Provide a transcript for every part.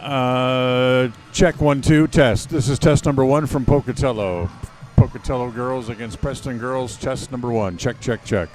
Check 1 2 test. This is test number 1 from Pocatello. Pocatello girls against Preseton girls. Test number 1. Check, check, check.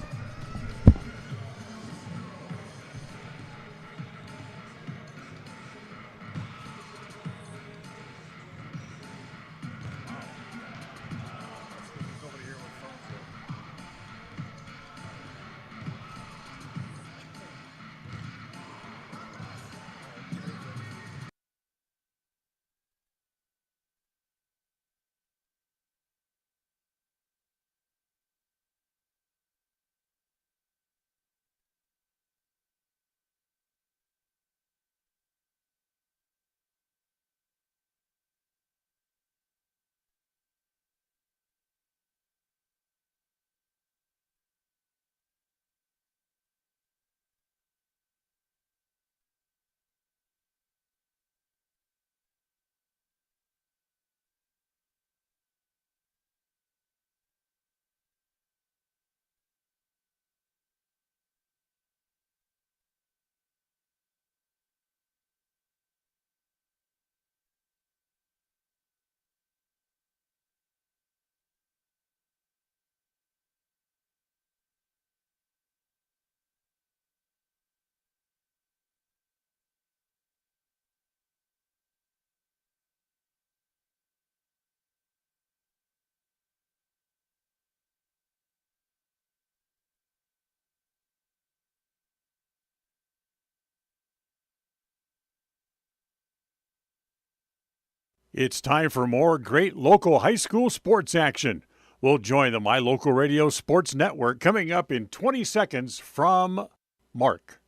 It's time for more great local high school sports action. We'll join the My Local Radio Sports Network coming up in 20 seconds from Mark.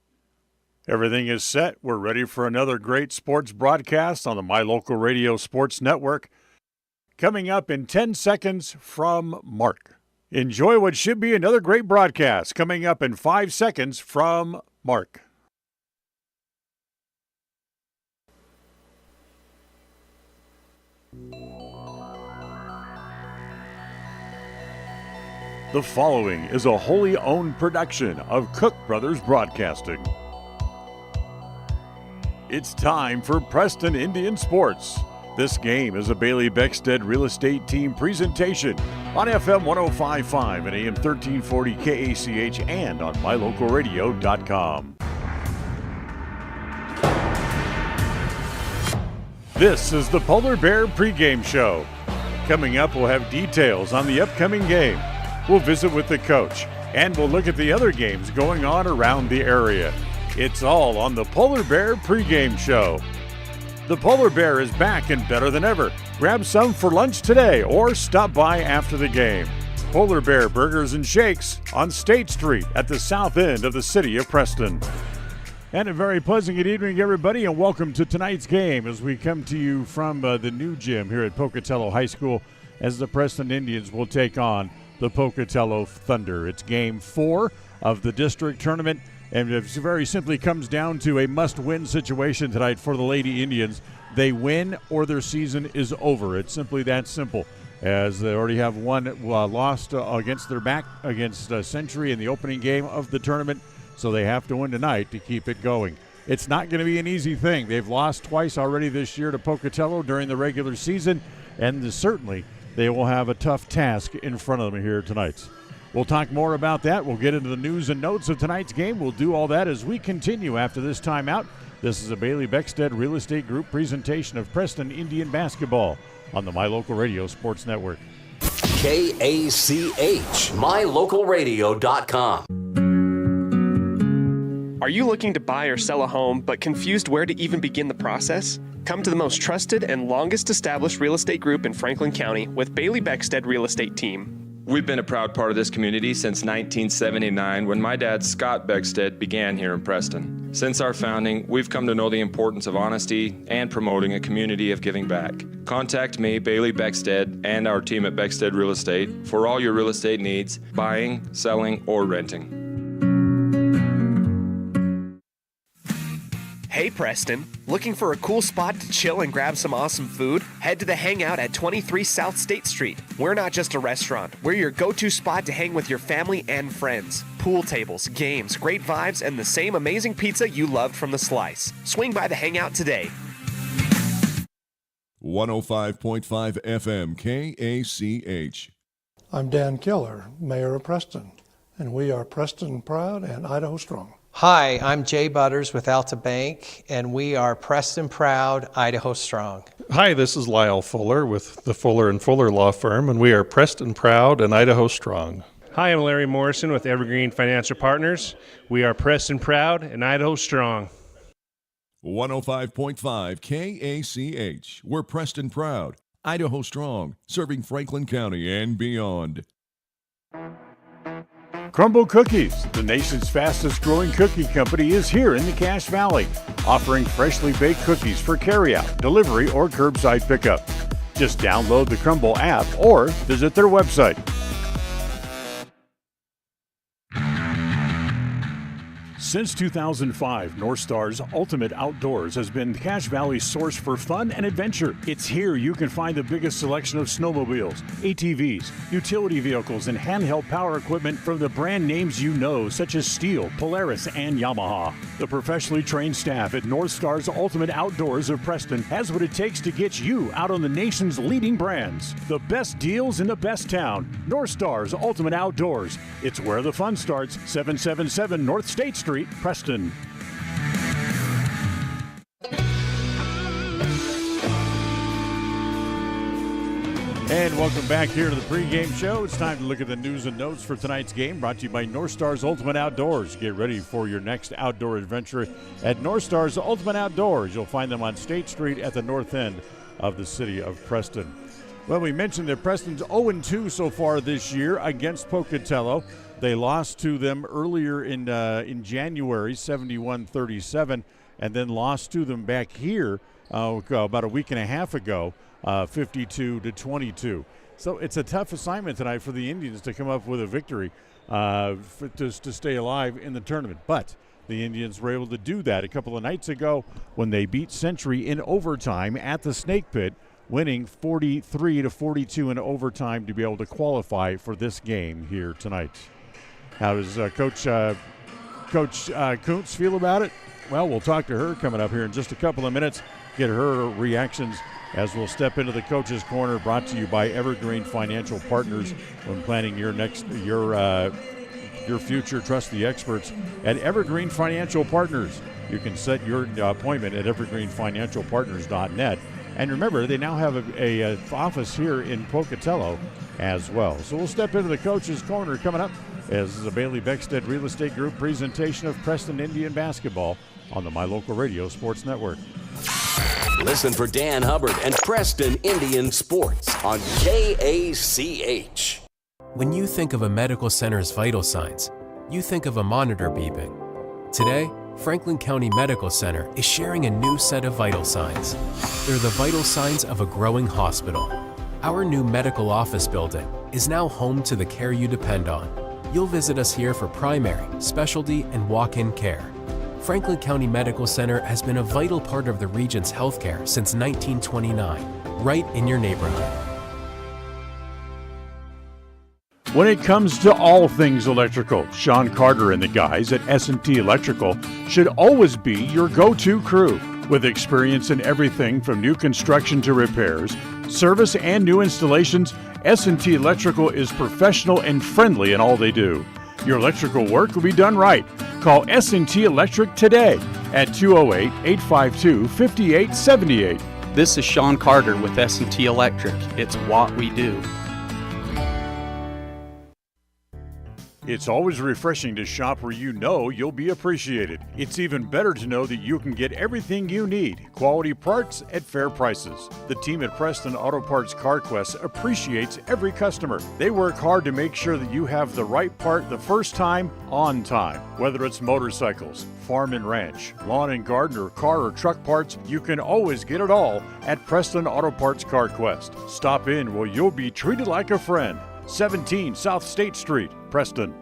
Everything is set. We're ready for another great sports broadcast on the My Local Radio Sports Network. Coming up in 10 seconds from Mark. Enjoy what should be another great broadcast coming up in 5 seconds from Mark. The following is a wholly owned production of Cook Brothers Broadcasting. It's time for Preston Indian Sports. This game is a Bailey Beckstead Real Estate Team presentation on FM 105.5 and AM 1340 KACH and on mylocalradio.com. This is the Polar Bear pregame show. Coming up, we'll have details on the upcoming game. We'll visit with the coach, and we'll look at the other games going on around the area. It's all on the Polar Bear pregame show. The Polar Bear is back and better than ever. Grab some for lunch today or stop by after the game. Polar Bear Burgers and Shakes on State Street at the south end of the city of Preston. And a very pleasant good evening, everybody, and welcome to tonight's game as we come to you from the new gym here at Pocatello High School as the Preston Indians will take on the Pocatello Thunder. It's game 4 of the district tournament, and it very simply comes down to a must-win situation tonight for the Lady Indians. They win or their season is over. It's simply that simple, as they already have one lost against their back against Century in the opening game of the tournament, so they have to win tonight to keep it going. It's not going to be an easy thing. They've lost twice already this year to Pocatello during the regular season, and certainly they will have a tough task in front of them here tonight. We'll talk more about that. We'll get into the news and notes of tonight's game. We'll do all that as we continue after this timeout. This is a Bailey Beckstead Real Estate Group presentation of Preston Indian basketball on the My Local Radio Sports Network. KACH, mylocalradio.com. Are you looking to buy or sell a home but confused where to even begin the process? Come to the most trusted and longest established real estate group in Franklin County with Bailey Beckstead Real Estate Team. We've been a proud part of this community since 1979 when my dad, Scott Beckstead, began here in Preston. Since our founding, we've come to know the importance of honesty and promoting a community of giving back. Contact me, Bailey Beckstead, and our team at Beckstead Real Estate for all your real estate needs, buying, selling, or renting. Hey Preston, looking for a cool spot to chill and grab some awesome food? Head to the Hangout at 23 South State Street. We're not just a restaurant, we're your go-to spot to hang with your family and friends. Pool tables, games, great vibes, and the same amazing pizza you loved from the Slice. Swing by the Hangout today. 105.5 FM KACH. I'm Dan Keller, Mayor of Preston, and we are Preston Proud and Idaho Strong. Hi, I'm Jay Butters with Alta Bank, and we are Preston Proud, Idaho Strong. Hi, this is Lyle Fuller with the Fuller & Fuller Law Firm, and we are Preston Proud and Idaho Strong. Hi, I'm Larry Morrison with Evergreen Financial Partners. We are Preston Proud and Idaho Strong. 105.5 KACH. We're Preston Proud, Idaho Strong, serving Franklin County and beyond. Crumble Cookies, the nation's fastest growing cookie company, is here in the Cache Valley, offering freshly baked cookies for carryout, delivery, or curbside pickup. Just download the Crumble app or visit their website. Since 2005, North Star's Ultimate Outdoors has been Cache Valley's source for fun and adventure. It's here you can find the biggest selection of snowmobiles, ATVs, utility vehicles, and handheld power equipment from the brand names you know, such as Steel, Polaris, and Yamaha. The professionally trained staff at North Star's Ultimate Outdoors of Preston has what it takes to get you out on the nation's leading brands. The best deals in the best town. North Star's Ultimate Outdoors. It's where the fun starts. 777 North State Street, Preston. And welcome back here to the pregame show. It's time to look at the news and notes for tonight's game, brought to you by North Star's Ultimate Outdoors. Get ready for your next outdoor adventure at North Star's Ultimate Outdoors. You'll find them on State Street at the north end of the city of Preston. Well, we mentioned that Preston's 0-2 so far this year against Pocatello. They lost to them earlier in January, 71-37, and then lost to them back here about a week and a half ago, 52-22. So it's a tough assignment tonight for the Indians to come up with a victory to stay alive in the tournament. But the Indians were able to do that a couple of nights ago when they beat Century in overtime at the Snake Pit, winning 43-42 in overtime to be able to qualify for this game here tonight. How does Coach Kuntz feel about it? Well, we'll talk to her coming up here in just a couple of minutes, get her reactions as we'll step into the Coach's Corner, brought to you by Evergreen Financial Partners. When planning your future, trust the experts at Evergreen Financial Partners. You can set your appointment at evergreenfinancialpartners.net. And remember, they now have a office here in Pocatello as well. So we'll step into the Coach's Corner coming up as the Bailey Beckstead Real Estate Group presentation of Preston Indian basketball on the My Local Radio Sports Network. Listen for Dan Hubbard and Preston Indian Sports on KACH. When you think of a medical center's vital signs, you think of a monitor beeping. Today, Franklin County Medical Center is sharing a new set of vital signs. They're the vital signs of a growing hospital. Our new medical office building is now home to the care you depend on. You'll visit us here for primary, specialty, and walk-in care. Franklin County Medical Center has been a vital part of the region's healthcare since 1929, right in your neighborhood. When it comes to all things electrical, Sean Carter and the guys at S&T Electrical should always be your go-to crew. With experience in everything from new construction to repairs, service, and new installations, S&T Electrical is professional and friendly in all they do. Your electrical work will be done right. Call S&T Electric today at 208-852-5878. This is Sean Carter with S&T Electric. It's what we do. It's always refreshing to shop where you know you'll be appreciated. It's even better to know that you can get everything you need, quality parts at fair prices. The team at Preston Auto Parts CarQuest appreciates every customer. They work hard to make sure that you have the right part the first time, on time. Whether it's motorcycles, farm and ranch, lawn and garden, or car or truck parts, you can always get it all at Preston Auto Parts CarQuest. Stop in where you'll be treated like a friend. 17 South State Street, Preston.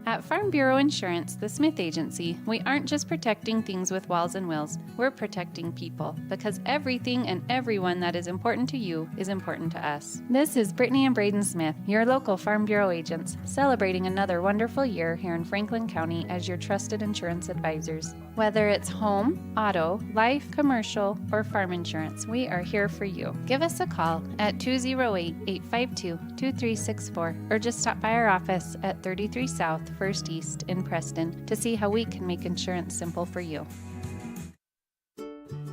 At Farm Bureau Insurance, the Smith Agency, we aren't just protecting things with walls and wheels, we're protecting people, because everything and everyone that is important to you is important to us. This is Brittany and Braden Smith, your local Farm Bureau agents, celebrating another wonderful year here in Franklin County as your trusted insurance advisors. Whether it's home, auto, life, commercial, or farm insurance, we are here for you. Give us a call at 208-852-2364 or just stop by our office at 33 South 1st East in Preston to see how we can make insurance simple for you.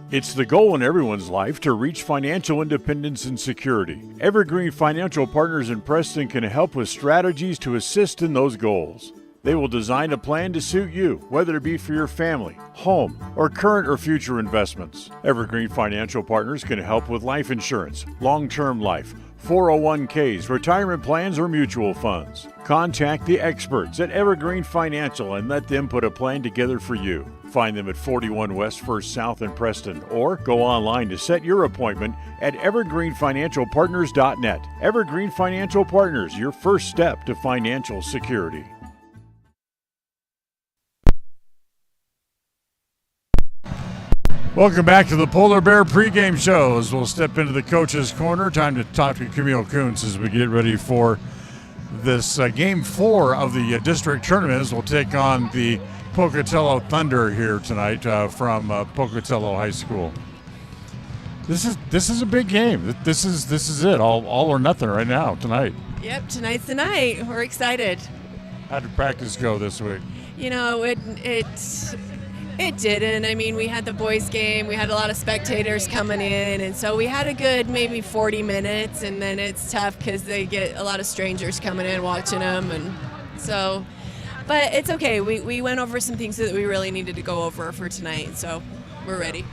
It's the goal in everyone's life to reach financial independence and security. Evergreen Financial Partners in Preston can help with strategies to assist in those goals. They will design a plan to suit you, whether it be for your family, home, or current or future investments. Evergreen Financial Partners can help with life insurance, long-term life, 401ks, retirement plans, or mutual funds. Contact the experts at Evergreen Financial and let them put a plan together for you. Find them at 41 West 1st South in Preston or go online to set your appointment at evergreenfinancialpartners.net. Evergreen Financial Partners, your first step to financial security. Welcome back to the Polar Bear pregame show. As we'll step into the coach's corner. Time to talk to Camille Kuntz as we get ready for this game 4 of the district tournament. As we'll take on the Pocatello Thunder here tonight from Pocatello High School. This is a big game. This is it. All or nothing right now tonight. Yep, tonight's the night. We're excited. How did practice go this week? You know, it didn't. I mean, we had the boys' game. We had a lot of spectators coming in, and so we had a good maybe 40 minutes, and then it's tough because they get a lot of strangers coming in watching them, and so. But it's okay. We went over some things that we really needed to go over for tonight, so we're ready.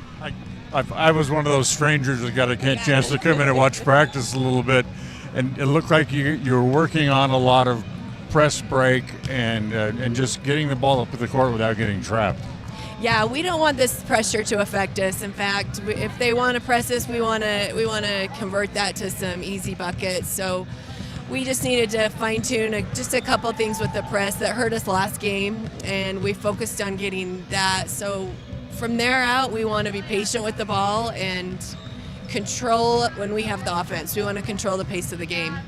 I was one of those strangers that got a chance to come in and watch practice a little bit, and it looked like you were working on a lot of press break and just getting the ball up to the court without getting trapped. Yeah, we don't want this pressure to affect us. In fact, if they want to press us, we want to convert that to some easy buckets. So we just needed to fine-tune just a couple things with the press that hurt us last game, and we focused on getting that. So from there out, we want to be patient with the ball and control when we have the offense. We want to control the pace of the game.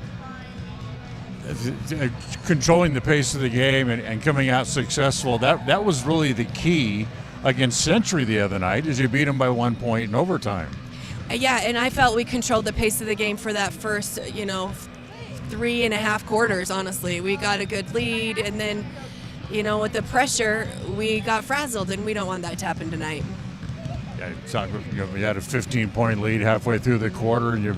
Controlling the pace of the game and coming out successful, that was really the key against Century the other night, as you beat them by 1 point in overtime. Yeah, and I felt we controlled the pace of the game for that first, 3.5 quarters, honestly. We got a good lead, and then, with the pressure, we got frazzled, and we don't want that to happen tonight. Yeah, we had a 15-point lead halfway through the quarter, and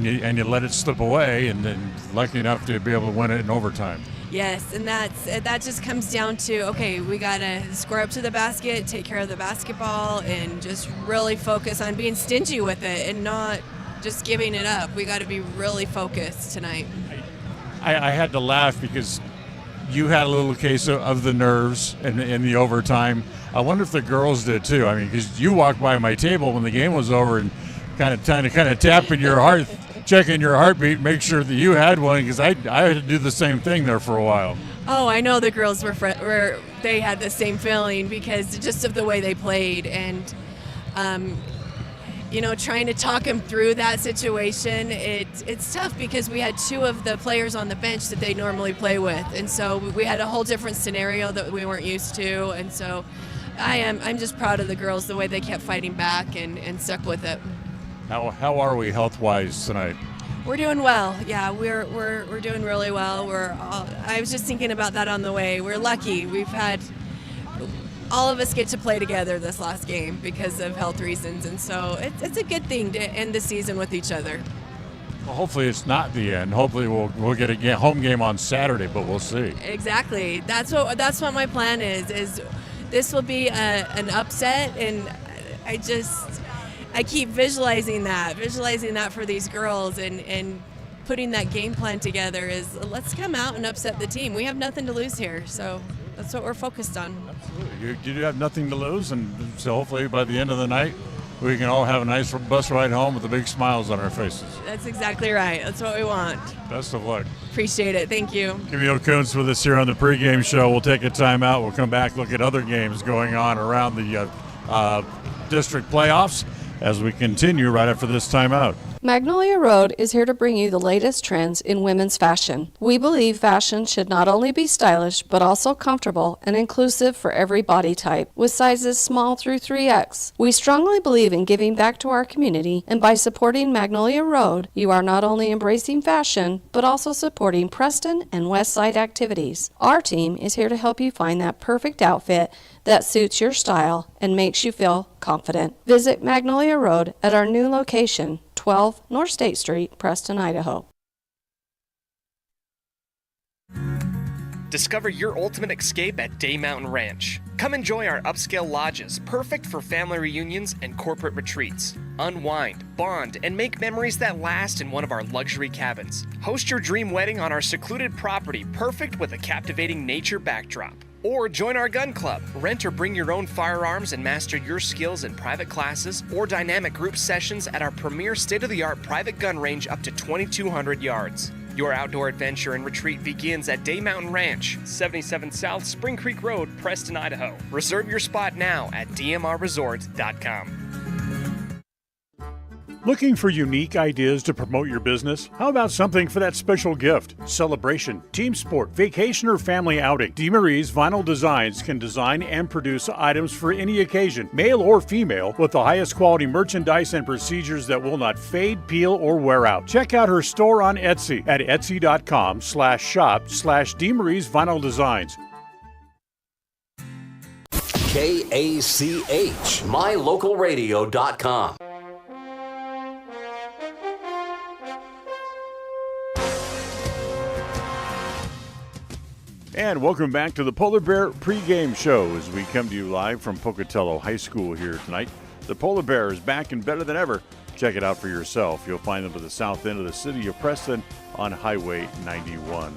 you let it slip away, and then lucky enough to be able to win it in overtime. Yes, and that just comes down to, okay, we got to square up to the basket, take care of the basketball, and just really focus on being stingy with it and not just giving it up. We got to be really focused tonight. I had to laugh because you had a little case of the nerves in the overtime. I wonder if the girls did too. I mean, because you walked by my table when the game was over and kind of tapping your heart, checking your heartbeat, make sure that you had one, because I had to do the same thing there for a while. Oh, I know the girls they had the same feeling because just of the way they played, and trying to talk them through that situation, it's tough because we had 2 of the players on the bench that they normally play with, and so we had a whole different scenario that we weren't used to, and so I'm just proud of the girls, the way they kept fighting back and stuck with it. How are we health-wise tonight? We're doing well. Yeah, we're doing really well. I was just thinking about that on the way. We're lucky. We've had all of us get to play together this last game because of health reasons, and so it's a good thing to end the season with each other. Well, hopefully it's not the end. Hopefully we'll get a home game on Saturday, but we'll see. Exactly. That's what my plan is this will be an upset, and I keep visualizing that for these girls, and putting that game plan together is let's come out and upset the team. We have nothing to lose here, so that's what we're focused on. Absolutely. You do have nothing to lose, and so hopefully by the end of the night we can all have a nice bus ride home with the big smiles on our faces. That's exactly right. That's what we want. Best of luck. Appreciate it. Thank you. Camille Kuntz with us here on the pregame show. We'll take a timeout. We'll come back, look at other games going on around the district playoffs as we continue right after this timeout. Magnolia Road is here to bring you the latest trends in women's fashion. We believe fashion should not only be stylish, but also comfortable and inclusive for every body type, with sizes small through 3X. We strongly believe in giving back to our community, and by supporting Magnolia Road, you are not only embracing fashion, but also supporting Preston and West Side activities. Our team is here to help you find that perfect outfit that suits your style and makes you feel confident. Visit Magnolia Road at our new location, 12 North State Street, Preston, Idaho. Discover your ultimate escape at Day Mountain Ranch. Come enjoy our upscale lodges, perfect for family reunions and corporate retreats. Unwind, bond, and make memories that last in one of our luxury cabins. Host your dream wedding on our secluded property, perfect with a captivating nature backdrop. Or join our gun club. Rent or bring your own firearms and master your skills in private classes or dynamic group sessions at our premier state-of-the-art private gun range up to 2,200 yards. Your outdoor adventure and retreat begins at Day Mountain Ranch, 77 South Spring Creek Road, Preston, Idaho. Reserve your spot now at dmrresorts.com. Looking for unique ideas to promote your business? How about something for that special gift, celebration, team sport, vacation, or family outing? DeMarie's Vinyl Designs can design and produce items for any occasion, male or female, with the highest quality merchandise and procedures that will not fade, peel, or wear out. Check out her store on Etsy at etsy.com/shop/DeMarie's Vinyl Designs. KACH, mylocalradio.com. And welcome back to the Polar Bear pregame show as we come to you live from Pocatello High School here tonight. The Polar Bear is back and better than ever. Check it out for yourself. You'll find them at the south end of the city of Preston on Highway 91.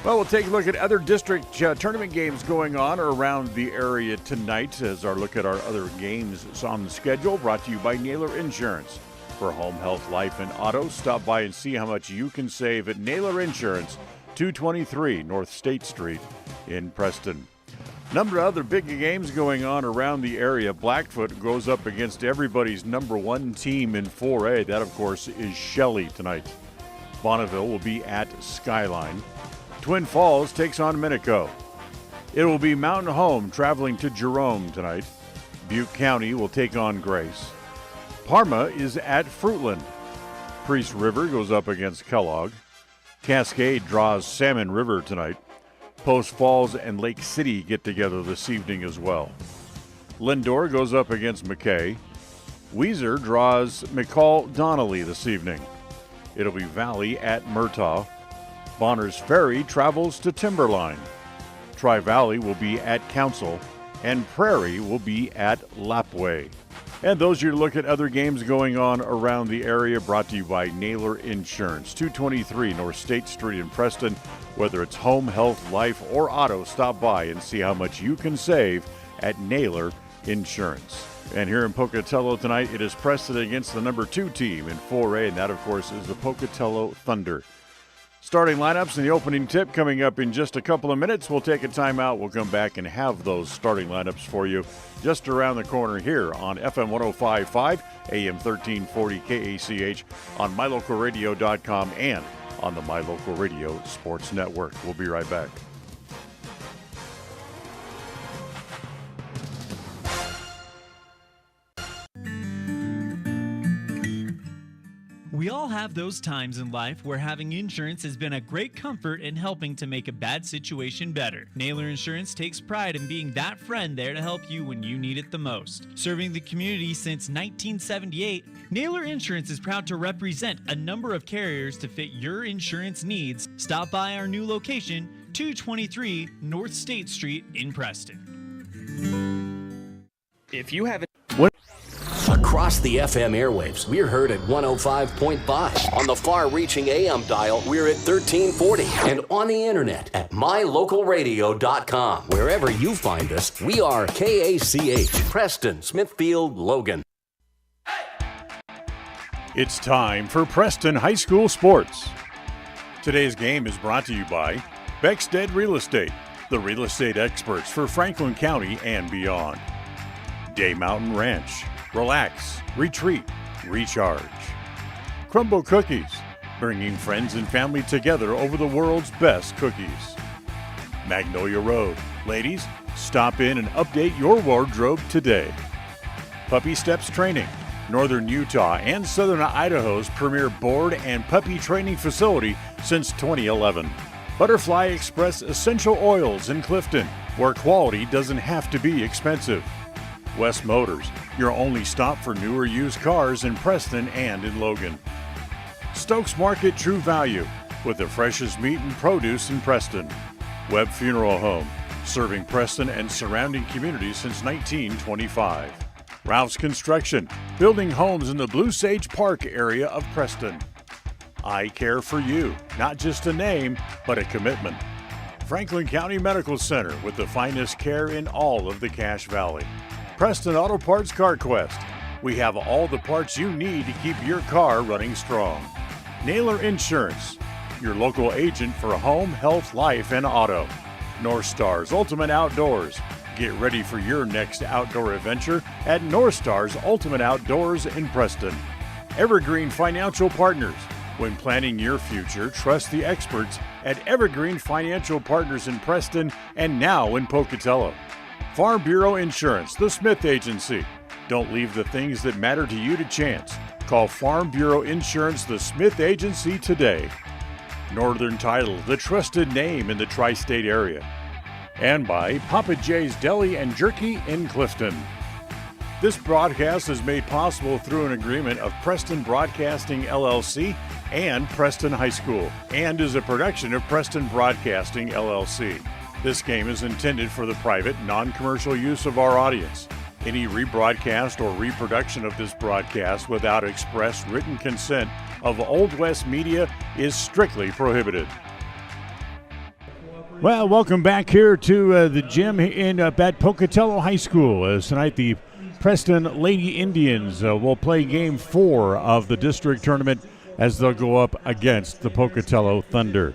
Well, we'll take a look at other district tournament games going on around the area tonight as our look at our other games on the schedule, brought to you by Naylor Insurance. For home, health, life, and auto, stop by and see how much you can save at Naylor Insurance, 223 North State Street in Preston. Number of other big games going on around the area. Blackfoot goes up against everybody's number one team in 4A. That, of course, is Shelley tonight. Bonneville will be at Skyline. Twin Falls takes on Minico. It will be Mountain Home traveling to Jerome tonight. Butte County will take on Grace. Parma is at Fruitland. Priest River goes up against Kellogg. Cascade draws Salmon River tonight. Post Falls and Lake City get together this evening as well. Lindor goes up against McKay. Weiser draws McCall Donnelly this evening. It'll be Valley at Murtaugh. Bonners Ferry travels to Timberline. Tri-Valley will be at Council. And Prairie will be at Lapway. And those are your look at other games going on around the area, brought to you by Naylor Insurance, 223 North State Street in Preston. Whether it's home, health, life, or auto, stop by and see how much you can save at Naylor Insurance. And here in Pocatello tonight, it is Preston against the number 2 team in 4A, and that, of course, is the Pocatello Thunder. Starting lineups and the opening tip coming up in just a couple of minutes. We'll take a timeout. We'll come back and have those starting lineups for you just around the corner here on FM 105.5, AM 1340 KACH, on mylocalradio.com, and on the My Local Radio Sports Network. We'll be right back. We all have those times in life where having insurance has been a great comfort in helping to make a bad situation better. Naylor Insurance takes pride in being that friend there to help you when you need it the most. Serving the community since 1978, Naylor Insurance is proud to represent a number of carriers to fit your insurance needs. Stop by our new location, 223 North State Street in Preston. If you haven't... Across the FM airwaves, we're heard at 105.5. On the far-reaching AM dial, we're at 1340. And on the internet at mylocalradio.com. Wherever you find us, we are KACH, Preston, Smithfield, Logan. It's time for Preston High School Sports. Today's game is brought to you by Beckstead Real Estate, the real estate experts for Franklin County and beyond. Day Mountain Ranch, relax, retreat, recharge. Crumble Cookies, bringing friends and family together over the world's best cookies. Magnolia Road, ladies, stop in and update your wardrobe today. Puppy Steps Training, Northern Utah and Southern Idaho's premier board and puppy training facility since 2011. Butterfly Express Essential Oils in Clifton, where quality doesn't have to be expensive. West Motors, your only stop for newer used cars in Preston and in Logan. Stokes Market True Value, with the freshest meat and produce in Preston. Webb Funeral Home, serving Preston and surrounding communities since 1925. Ralph's Construction, building homes in the Blue Sage Park area of Preston. I Care for You, not just a name, but a commitment. Franklin County Medical Center, with the finest care in all of the Cache Valley. Preston Auto Parts CarQuest, we have all the parts you need to keep your car running strong. Naylor Insurance, your local agent for home, health, life, and auto. North Stars Ultimate Outdoors, get ready for your next outdoor adventure at North Stars Ultimate Outdoors in Preston. Evergreen Financial Partners, when planning your future, trust the experts at Evergreen Financial Partners in Preston and now in Pocatello. Farm Bureau Insurance, the Smith Agency. Don't leave the things that matter to you to chance. Call Farm Bureau Insurance, the Smith Agency today. Northern Title, the trusted name in the tri-state area. And by Papa J's Deli and Jerky in Clifton. This broadcast is made possible through an agreement of Preston Broadcasting LLC and Preston High School, and is a production of Preston Broadcasting LLC. This game is intended for the private, non-commercial use of our audience. Any rebroadcast or reproduction of this broadcast without express written consent of Old West Media is strictly prohibited. Well, welcome back here to the gym at Pocatello High School. As tonight, the Preston Lady Indians will play Game 4 of the district tournament as they'll go up against the Pocatello Thunder.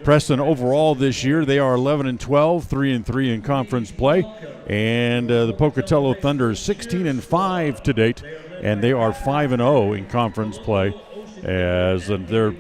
Preston overall this year, they are 11-12, 3-3 in conference play, and the Pocatello Thunder 16-5 to date, and they are 5-0 in conference play, as they're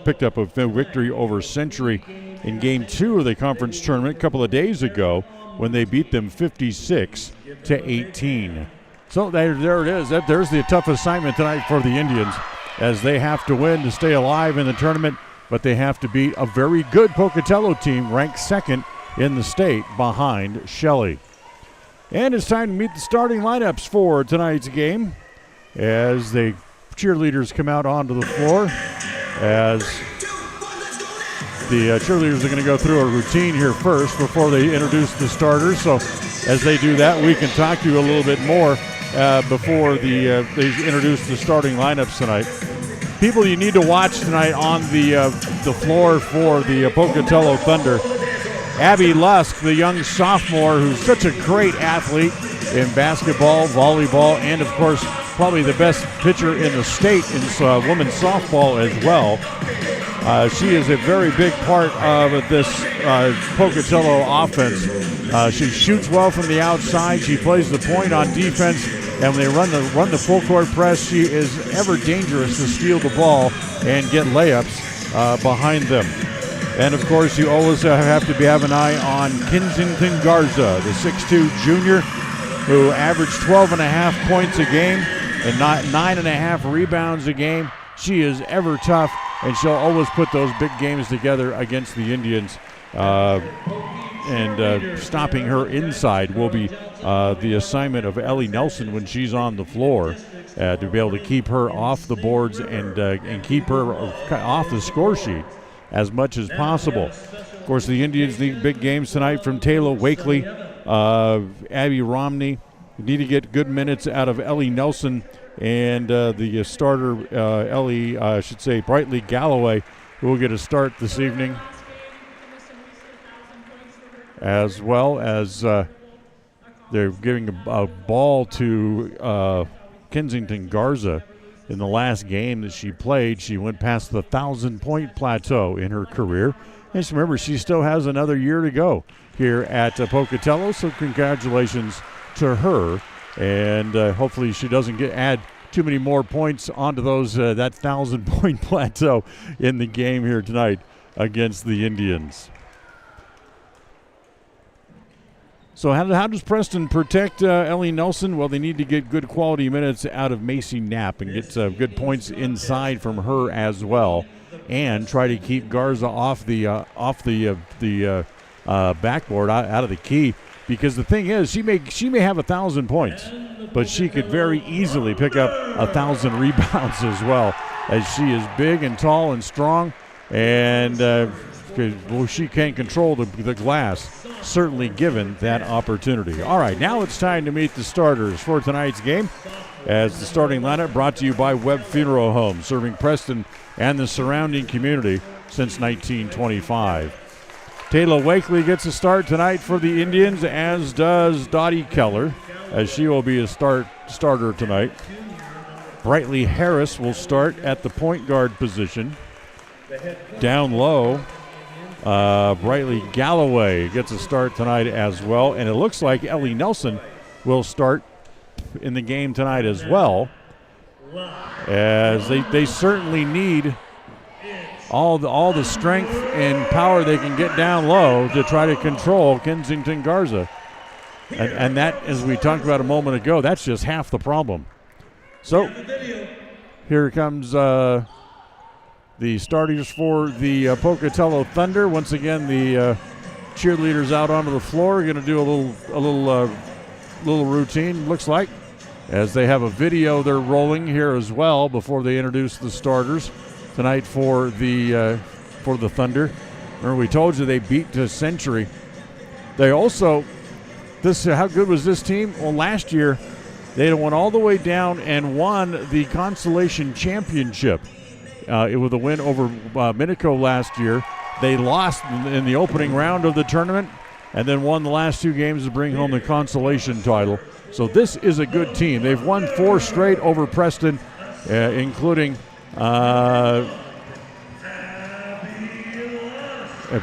picked up a victory over Century in Game 2 of the conference tournament a couple of days ago when they beat them 56-18. So there it is. There's the tough assignment tonight for the Indians, as they have to win to stay alive in the tournament, but they have to beat a very good Pocatello team ranked second in the state behind Shelley. And it's time to meet the starting lineups for tonight's game as the cheerleaders come out onto the floor, as the cheerleaders are going to go through a routine here first before they introduce the starters. So as they do that, we can talk to you a little bit more before they introduce the starting lineups tonight. People you need to watch tonight on the floor for the Pocatello Thunder. Abby Lusk, the young sophomore who's such a great athlete in basketball, volleyball, and of course probably the best pitcher in the state in women's softball as well. She is a very big part of this Pocatello offense. She shoots well from the outside. She plays the point on defense. And when they run the full court press, she is ever dangerous to steal the ball and get layups behind them. And of course, you always have to have an eye on Kensington Garza, the 6'2 junior, who averaged 12.5 points a game and 9.5 rebounds a game. She is ever tough, and she'll always put those big games together against the Indians. And stopping her inside will be the assignment of Ellie Nelson when she's on the floor, to be able to keep her off the boards and keep her off the score sheet as much as possible. Of course, the Indians need big games tonight from Taylor Wakely, Abby Romney. Need to get good minutes out of Ellie Nelson and the starter, Brightly Galloway, who will get a start this evening, as well as they're giving a ball to Kensington Garza In the last game that she played, she went past the 1,000-point plateau in her career. And remember, she still has another year to go here at Pocatello, so congratulations to her. And hopefully she doesn't add too many more points onto those that 1,000-point plateau in the game here tonight against the Indians. So how does Preston protect Ellie Nelson? Well, they need to get good quality minutes out of Macy Knapp and get good points inside from her as well, and try to keep Garza off the backboard, out of the key. Because the thing is, she may have 1,000 points, but she could very easily pick up 1,000 rebounds as well, as she is big and tall and strong, and she can't control the glass, certainly given that opportunity. All right, now it's time to meet the starters for tonight's game, as the starting lineup brought to you by Webb Funeral Home, serving Preston and the surrounding community since 1925. Taylor Wakely gets a start tonight for the Indians, as does Dottie Keller, as she will be a starter tonight. Brightly Harris will start at the point guard position. Down low, Brightly Galloway gets a start tonight as well, and it looks like Ellie Nelson will start in the game tonight as well, as they certainly need all the strength and power they can get down low to try to control Kensington Garza. And that, as we talked about a moment ago, that's just half the problem. So here comes the starters for the Pocatello Thunder. Once again, the cheerleaders out onto the floor are going to do a little routine, looks like, as they have a video they're rolling here as well before they introduce the starters tonight for the Thunder. Remember, we told you they beat Century. They also, how good was this team? Well, last year they went all the way down and won the Consolation Championship. It was a win over Minico last year. They lost in the opening round of the tournament and then won the last two games to bring home the consolation title. So this is a good team. They've won 4 straight over Preston, including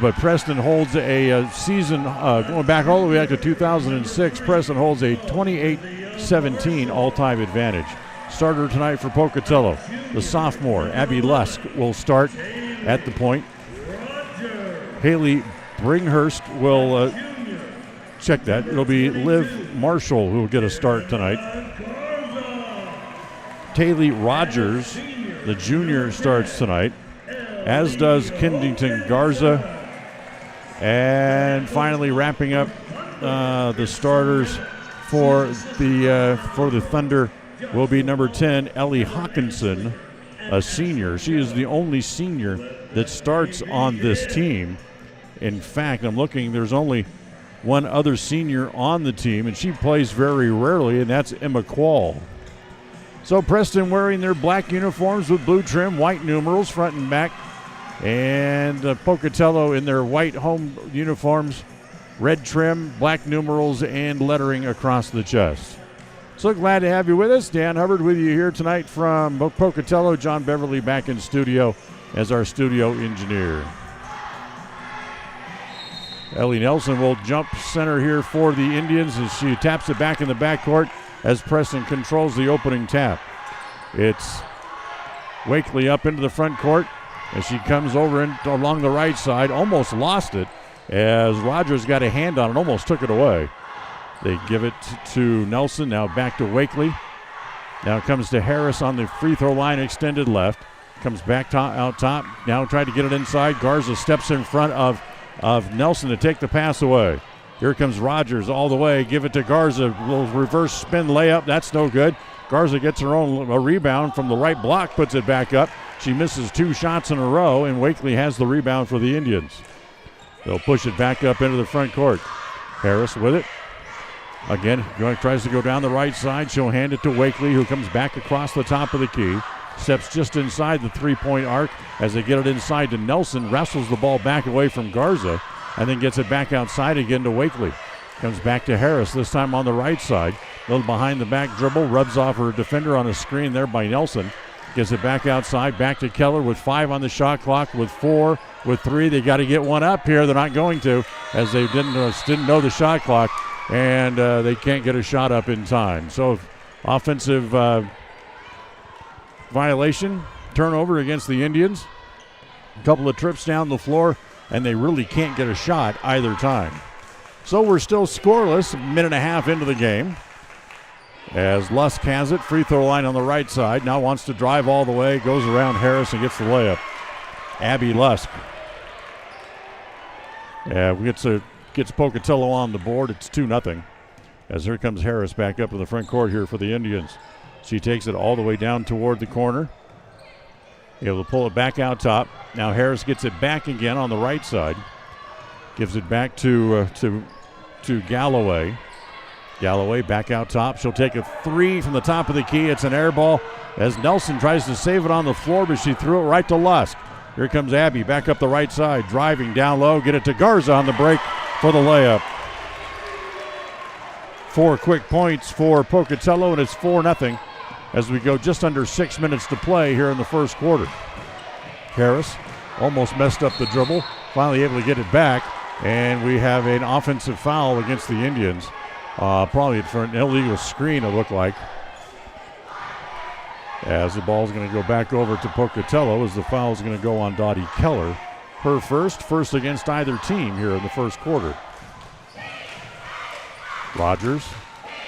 but Preston holds a season, going back all the way back to 2006, Preston holds a 28-17 all-time advantage. Starter tonight for Pocatello, the sophomore, Abby Lusk, will start at the point. Haley Bringhurst will check that. It'll be Liv Marshall who will get a start tonight. Taylor Rogers, the junior, starts tonight, as does Kensington Garza. And finally, wrapping up the starters for the Thunder will be number 10, Ellie Hawkinson, a senior. She is the only senior that starts on this team. In fact, I'm looking, there's only one other senior on the team, and she plays very rarely, and that's Emma Quall. So Preston wearing their black uniforms with blue trim, white numerals front and back, and Pocatello in their white home uniforms, red trim, black numerals, and lettering across the chest. So glad to have you with us. Dan Hubbard with you here tonight from Pocatello. John Beverly back in studio as our studio engineer. Ellie Nelson will jump center here for the Indians as she taps it back in the backcourt as Preston controls the opening tap. It's Wakely up into the front court as she comes over along the right side. Almost lost it as Rogers got a hand on it, almost took it away. They give it to Nelson, now back to Wakely. Now it comes to Harris on the free throw line, extended left. Comes back out top, now tried to get it inside. Garza steps in front of Nelson to take the pass away. Here comes Rogers all the way, give it to Garza. Little reverse spin layup, that's no good. Garza gets her own rebound from the right block, puts it back up. She misses 2 shots in a row, and Wakely has the rebound for the Indians. They'll push it back up into the front court. Harris with it. Again, tries to go down the right side. She'll hand it to Wakely, who comes back across the top of the key. Steps just inside the three-point arc as they get it inside to Nelson. Wrestles the ball back away from Garza and then gets it back outside again to Wakely. Comes back to Harris, this time on the right side. Little behind the back dribble. Rubs off her defender on a screen there by Nelson. Gets it back outside, back to Keller with 5 on the shot clock, with 4, with 3. They got to get one up here. They're not going to, as they didn't know the shot clock, and they can't get a shot up in time. So offensive violation, turnover against the Indians. A couple of trips down the floor, and they really can't get a shot either time. So we're still scoreless, a minute and a half into the game. As Lusk has it, free throw line on the right side. Now wants to drive all the way, goes around Harris and gets the layup. Abby Lusk. Gets Pocatello on the board. It's 2-0. As here comes Harris back up to the front court here for the Indians. She takes it all the way down toward the corner. Able to pull it back out top. Now Harris gets it back again on the right side. Gives it back to Galloway. Galloway back out top. She'll take a 3 from the top of the key. It's an air ball as Nelson tries to save it on the floor, but she threw it right to Lusk. Here comes Abby back up the right side, driving down low. Get it to Garza on the break for the layup. 4 quick points for Pocatello, and it's 4-0 as we go just under 6 minutes to play here in the first quarter. Harris almost messed up the dribble, finally able to get it back, and we have an offensive foul against the Indians. Probably for an illegal screen, it looked like. As the ball's going to go back over to Pocatello, as the foul is going to go on Dottie Keller. Her first against either team here in the first quarter. Rogers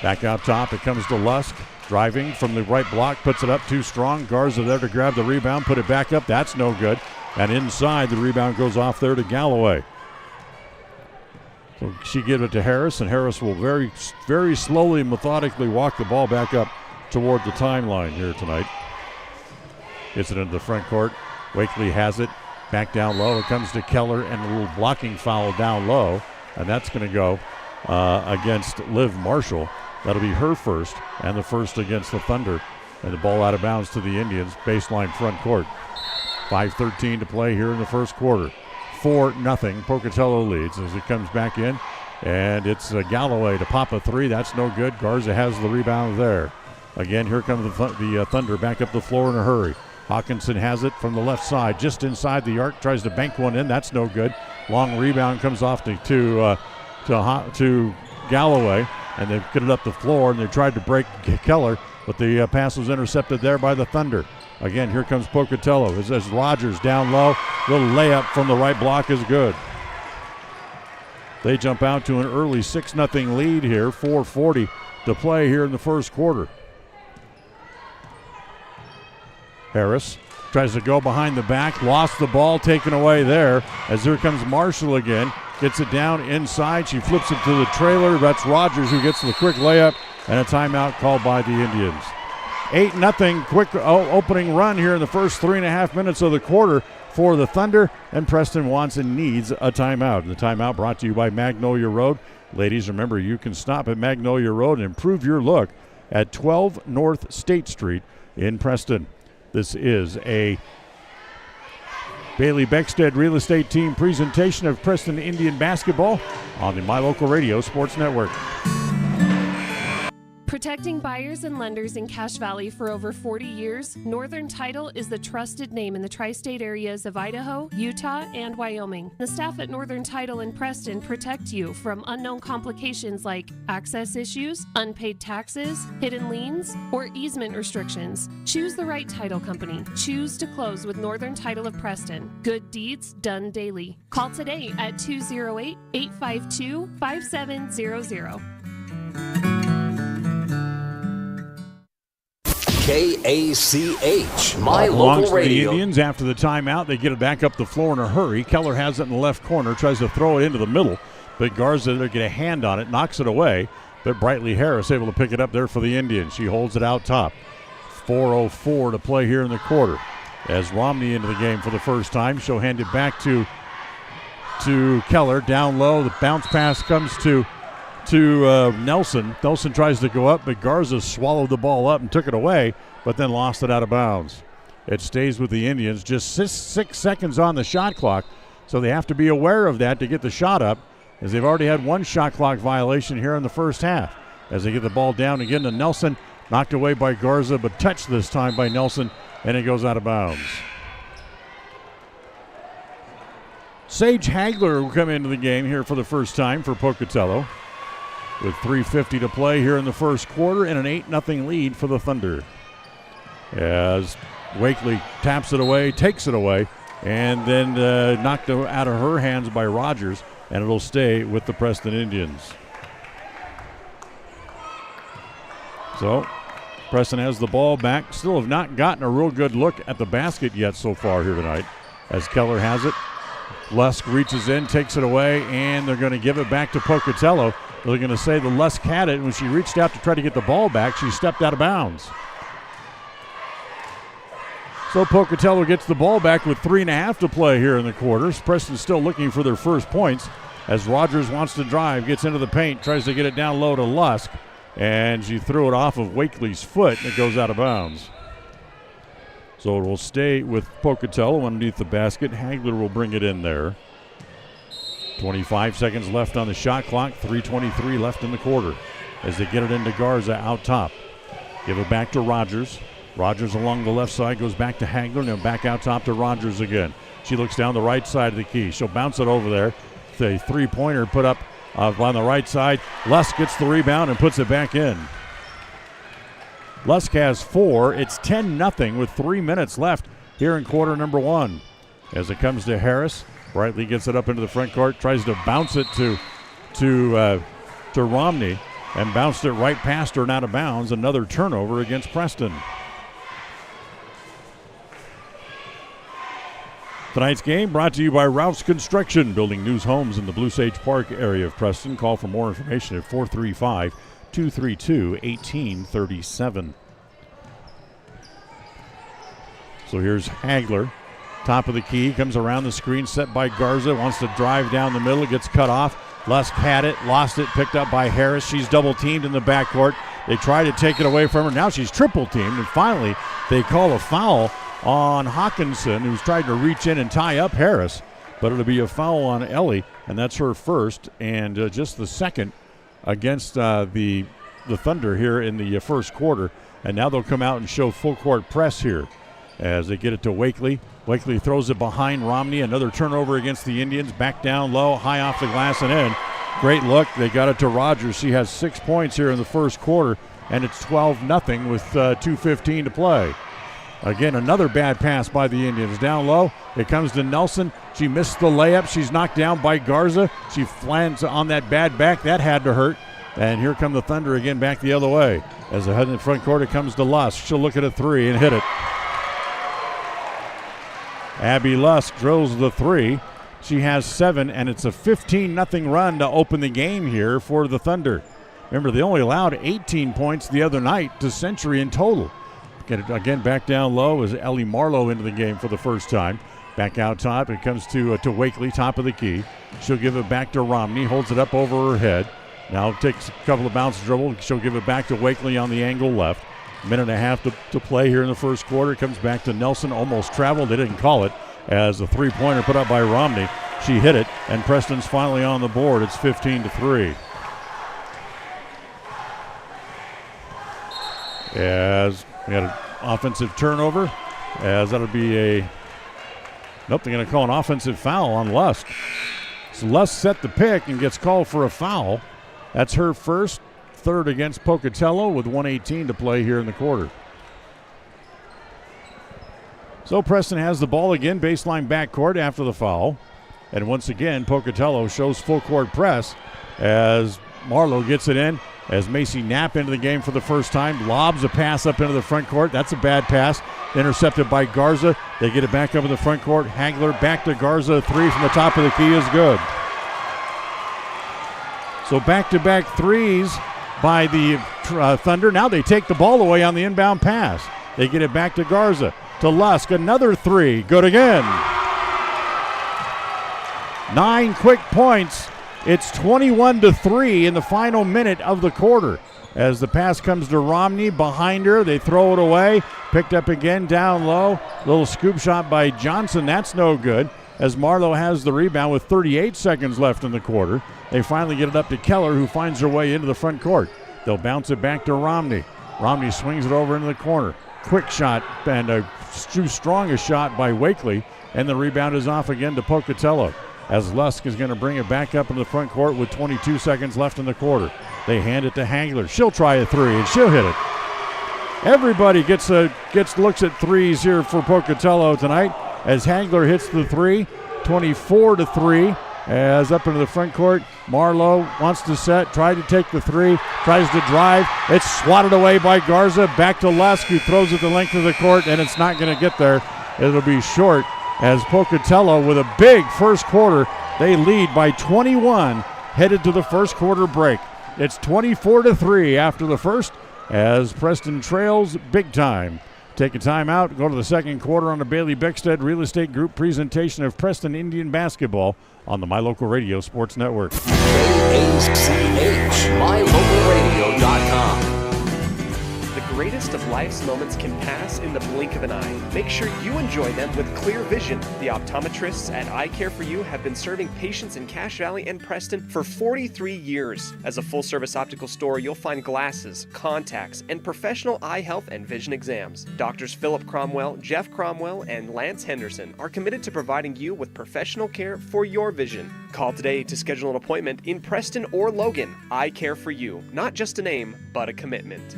back out top. It comes to Lusk. Driving from the right block, puts it up too strong. Garza there to grab the rebound, put it back up. That's no good. And inside, the rebound goes off there to Galloway. So she gives it to Harris, and Harris will very, very slowly and methodically walk the ball back up toward the timeline here tonight. Gets it into the front court. Wakely has it. Back down low. It comes to Keller, and a little blocking foul down low. And that's going to go against Liv Marshall. That'll be her first, and the first against the Thunder. And the ball out of bounds to the Indians, baseline front court. 5:13 to play here in the first quarter. 4-0. Pocatello leads as it comes back in. And it's Galloway to pop a 3. That's no good. Garza has the rebound there. Again, here comes the Thunder back up the floor in a hurry. Hawkinson has it from the left side, just inside the arc. Tries to bank one in. That's no good. Long rebound comes off to Galloway. And they get it up the floor, and they tried to break Keller, but the pass was intercepted there by the Thunder. Again, here comes Pocatello. As Rogers down low. Little layup from the right block is good. They jump out to an early 6-0 lead here. 4:40 to play here in the first quarter. Harris tries to go behind the back. Lost the ball, taken away there. As here comes Marshall again. Gets it down inside. She flips it to the trailer. That's Rogers who gets the quick layup, and a timeout called by the Indians. 8-0 quick opening run here in the first 3.5 minutes of the quarter for the Thunder, and Preston wants and needs a timeout. The timeout brought to you by Magnolia Road. Ladies, remember you can stop at Magnolia Road and improve your look at 12 North State Street in Preston. This is a Bailey Beckstead Real Estate Team presentation of Preston Indian basketball on the My Local Radio Sports Network. Protecting buyers and lenders in Cache Valley for over 40 years, Northern Title is the trusted name in the tri-state areas of Idaho, Utah, and Wyoming. The staff at Northern Title in Preston protect you from unknown complications like access issues, unpaid taxes, hidden liens, or easement restrictions. Choose the right title company. Choose to close with Northern Title of Preston. Good deeds done daily. Call today at 208-852-5700. KACH, My Local Radio. The Indians after the timeout, they get it back up the floor in a hurry. Keller has it in the left corner, tries to throw it into the middle, but Garza there get a hand on it, knocks it away, but Brightly Harris able to pick it up there for the Indians. She holds it out top. 4:04 to play here in the quarter. As Romney into the game for the first time, she'll hand it back to Keller down low. The bounce pass comes to Nelson. Nelson tries to go up, but Garza swallowed the ball up and took it away, but then lost it out of bounds. It stays with the Indians. Just 6 seconds on the shot clock, so they have to be aware of that to get the shot up, as they've already had one shot clock violation here in the first half. As they get the ball down again to Nelson, Knocked away by Garza, but touched this time by Nelson, and it goes out of bounds. Sage Hagler will come into the game here for the first time for Pocatello, with 3:50 to play here in the first quarter and an 8-0 lead for the Thunder. As Wakely taps it away, takes it away, and then knocked out of her hands by Rogers, and it'll stay with the Preston Indians. So Preston has the ball back. Still have not gotten a real good look at the basket yet so far here tonight, as Keller has it. Lusk reaches in, takes it away, and they're going to give it back to Pocatello. They're going to say the Lusk had it. When she reached out to try to get the ball back, she stepped out of bounds. So Pocatello gets the ball back with 3.5 to play here in the quarters. Preston's still looking for their first points as Rogers wants to drive, gets into the paint, tries to get it down low to Lusk, and she threw it off of Wakely's foot, and it goes out of bounds. So it will stay with Pocatello underneath the basket. Hagler will bring it in there. 25 seconds left on the shot clock, 3:23 left in the quarter as they get it into Garza out top. Give it back to Rogers. Rogers along the left side goes back to Hagler, now back out top to Rogers again. She looks down the right side of the key. She'll bounce it over there. The three-pointer put up on the right side. Lusk gets the rebound and puts it back in. Lusk has 4. It's 10-0 with 3 minutes left here in quarter number 1. As it comes to Harris, Brightly gets it up into the front court, tries to bounce it to Romney, and bounced it right past her and out of bounds. Another turnover against Preston. Tonight's game brought to you by Ralph's Construction, building new homes in the Blue Sage Park area of Preston. Call for more information at 435-232-1837. So here's Hagler, top of the key, comes around the screen, set by Garza, wants to drive down the middle, gets cut off. Lusk had it, lost it, picked up by Harris. She's double teamed in the backcourt. They try to take it away from her. Now she's triple teamed, and finally they call a foul on Hawkinson, who's tried to reach in and tie up Harris, but it'll be a foul on Ellie, and that's her first and just the second against the Thunder here in the first quarter. And now they'll come out and show full court press here as they get it to Wakely. Wakely throws it behind Romney. Another turnover against the Indians. Back down low, high off the glass and in. Great look. They got it to Rogers. She has 6 points here in the first quarter, and it's 12-0 with 2:15 to play. Again, another bad pass by the Indians. Down low, it comes to Nelson. She missed the layup. She's knocked down by Garza. She lands on that bad back. That had to hurt. And here come the Thunder again back the other way. As they head in the front court, it comes to Lusk. She'll look at a 3 and hit it. Abby Lusk drills the 3. She has 7, and it's a 15-0 run to open the game here for the Thunder. Remember, they only allowed 18 points the other night to Century in total. Get it again back down low as Ellie Marlowe into the game for the first time. Back out top, it comes to Wakely, top of the key. She'll give it back to Romney, holds it up over her head. Now takes a couple of bounce dribble. She'll give it back to Wakely on the angle left. Minute and a half to play here in the first quarter. Comes back to Nelson, almost traveled. They didn't call it as a three-pointer put up by Romney. She hit it, and Preston's finally on the board. It's 15-3. As we had an offensive turnover, as that'll be nope, they're going to call an offensive foul on Lusk. So Lusk set the pick and gets called for a foul. That's her first, third against Pocatello with 1:18 to play here in the quarter. So Preston has the ball again, baseline backcourt after the foul. And once again, Pocatello shows full court press as Marlowe gets it in. As Macy Knapp into the game for the first time, lobs a pass up into the front court. That's a bad pass. Intercepted by Garza. They get it back up in the front court. Hagler back to Garza. 3 from the top of the key is good. So back-to-back threes by the Thunder. Now they take the ball away on the inbound pass. They get it back to Garza. To Lusk. Another 3. Good again. 9 quick points. It's 21-3 in the final minute of the quarter. As the pass comes to Romney, behind her, they throw it away. Picked up again down low. Little scoop shot by Johnson. That's no good. As Marlowe has the rebound with 38 seconds left in the quarter. They finally get it up to Keller, who finds her way into the front court. They'll bounce it back to Romney. Romney swings it over into the corner. Quick shot and too strong a shot by Wakely, and the rebound is off again to Pocatello, as Lusk is going to bring it back up into the front court with 22 seconds left in the quarter. They hand it to Hangler. She'll try a three, and she'll hit it. Everybody gets looks at threes here for Pocatello tonight, as Hangler hits the three, 24-3. As up into the front court, Marlowe wants to set, tried to take the three, tries to drive. It's swatted away by Garza. Back to Lusk, who throws it the length of the court, and it's not going to get there. It'll be short, as Pocatello, with a big first quarter, they lead by 21, headed to the first quarter break. It's 24-3 after the first, as Preston trails big time. Take a timeout, go to the second quarter on the Bailey Beckstead Real Estate Group presentation of Preston Indian basketball on the My Local Radio Sports Network. KACH, MyLocalRadio.com. The greatest of life's moments can pass in the blink of an eye. Make sure you enjoy them with clear vision. The optometrists at Eye Care For You have been serving patients in Cache Valley and Preston for 43 years. As a full-service optical store, you'll find glasses, contacts, and professional eye health and vision exams. Doctors Philip Cromwell, Jeff Cromwell, and Lance Henderson are committed to providing you with professional care for your vision. Call today to schedule an appointment in Preston or Logan. Eye Care For You, not just a name, but a commitment.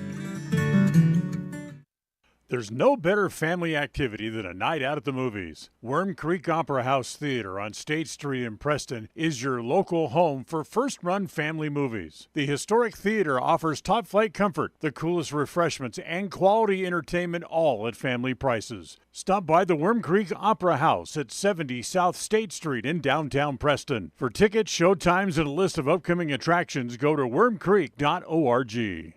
There's no better family activity than a night out at the movies. Worm Creek Opera House Theater on State Street in Preston is your local home for first-run family movies. The historic theater offers top-flight comfort, the coolest refreshments, and quality entertainment, all at family prices. Stop by the Worm Creek Opera House at 70 South State Street in downtown Preston. For tickets, showtimes, and a list of upcoming attractions, go to wormcreek.org.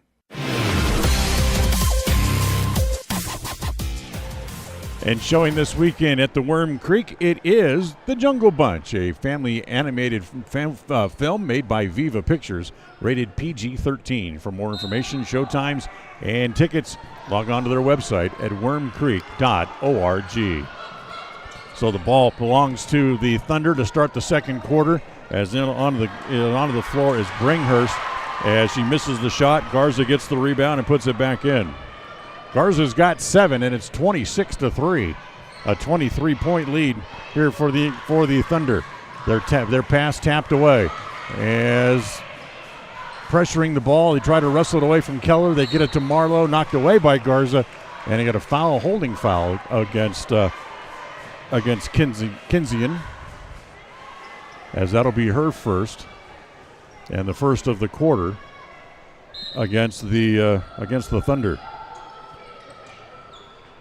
And showing this weekend at the Worm Creek, it is The Jungle Bunch, a family animated film made by Viva Pictures, rated PG-13. For more information, showtimes, and tickets, log on to their website at wormcreek.org. So the ball belongs to the Thunder to start the second quarter. As onto the floor is Bringhurst. As she misses the shot, Garza gets the rebound and puts it back in. Garza's got 7, and it's 26-3. A 23-point lead here for the Thunder. Their pass tapped away. As pressuring the ball, they try to wrestle it away from Keller. They get it to Marlowe, knocked away by Garza, and they got a holding foul against Kinsian. As that'll be her first, and the first of the quarter against the Thunder.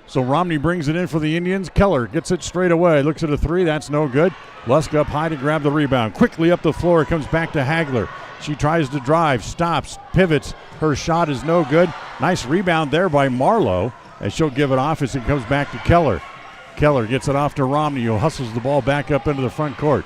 So Romney brings it in for the Indians. Keller gets it straight away. Looks at a three. That's no good. Lusk up high to grab the rebound. Quickly up the floor. It comes back to Hagler. She tries to drive. Stops. Pivots. Her shot is no good. Nice rebound there by Marlowe, as she'll give it off as it comes back to Keller. Keller gets it off to Romney, who hustles the ball back up into the front court.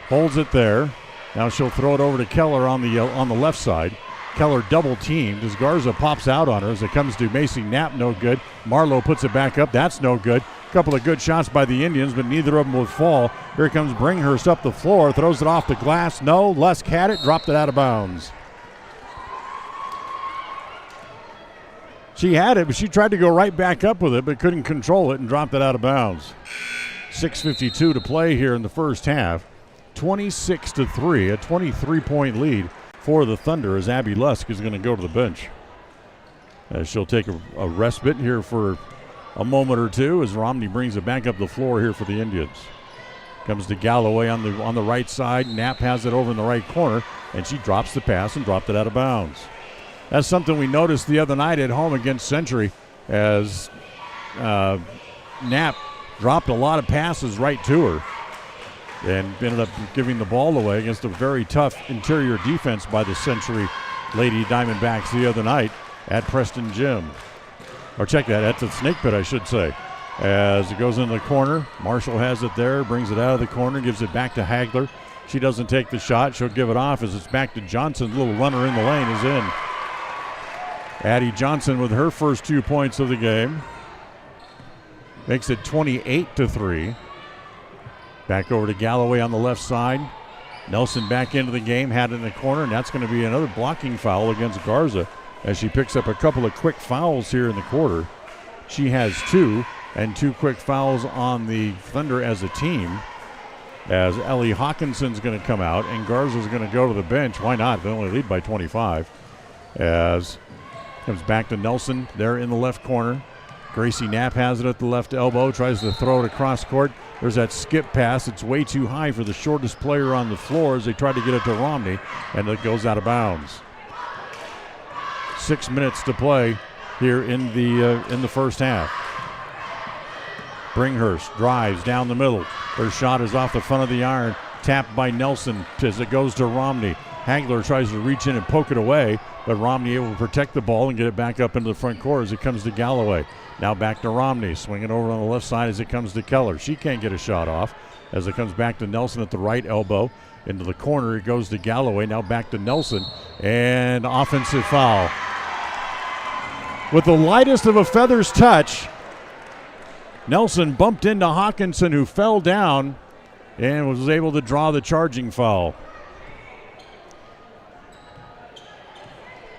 Holds it there. Now she'll throw it over to Keller on the left side. Keller double teamed as Garza pops out on her as it comes to Macy Knapp, no good. Marlowe puts it back up, that's no good. A couple of good shots by the Indians, but neither of them will fall. Here comes Bringhurst up the floor, throws it off the glass. No, Lusk had it, dropped it out of bounds. She had it, but she tried to go right back up with it, but couldn't control it and dropped it out of bounds. 6:52 to play here in the first half. 26-3, a 23-point lead for the Thunder, as Abby Lusk is going to go to the bench. As she'll take a respite here for a moment or two as Romney brings it back up the floor here for the Indians. Comes to Galloway on the right side. Knapp has it over in the right corner, and she drops the pass and dropped it out of bounds. That's something we noticed the other night at home against Century, as Knapp dropped a lot of passes right to her and ended up giving the ball away against a very tough interior defense by the Century Lady Diamondbacks the other night at Preston Gym. Or check that, at the Snake Pit, I should say. As it goes into the corner, Marshall has it there, brings it out of the corner, gives it back to Hagler. She doesn't take the shot. She'll give it off as it's back to Johnson. Little runner in the lane is in. Addie Johnson with her first 2 points of the game. Makes it 28-3. Back over to Galloway on the left side. Nelson back into the game, had it in the corner, and that's going to be another blocking foul against Garza. as she picks up a couple of quick fouls here in the quarter. She has 2, and 2 quick fouls on the Thunder as a team. As Ellie Hawkinson's going to come out and Garza's going to go to the bench. Why not? They only lead by 25. As comes back to Nelson there in the left corner. Gracie Knapp has it at the left elbow, tries to throw it across court. There's that skip pass. It's way too high for the shortest player on the floor as they try to get it to Romney, and it goes out of bounds. 6 minutes to play here in the first half. Bringhurst drives down the middle. Her shot is off the front of the iron, tapped by Nelson as it goes to Romney. Hagler tries to reach in and poke it away, but Romney able to protect the ball and get it back up into the front court as it comes to Galloway. Now back to Romney, swinging over on the left side as it comes to Keller. She can't get a shot off as it comes back to Nelson at the right elbow. Into the corner, it goes to Galloway. Now back to Nelson, and offensive foul. With the lightest of a feather's touch, Nelson bumped into Hawkinson, who fell down and was able to draw the charging foul.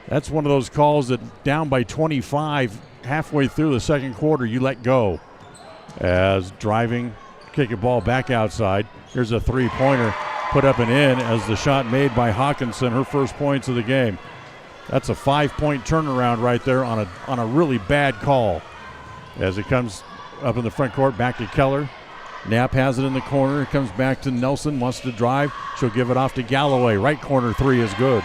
That's one of those calls that down by 25 halfway through the second quarter, you let go. As driving, kick a ball back outside. Here's a three-pointer put up and in as the shot made by Hawkinson, her first points of the game. That's a 5-point turnaround right there on a really bad call. As it comes up in the front court, back to Keller. Knapp has it in the corner. It comes back to Nelson, wants to drive. She'll give it off to Galloway. Right corner three is good.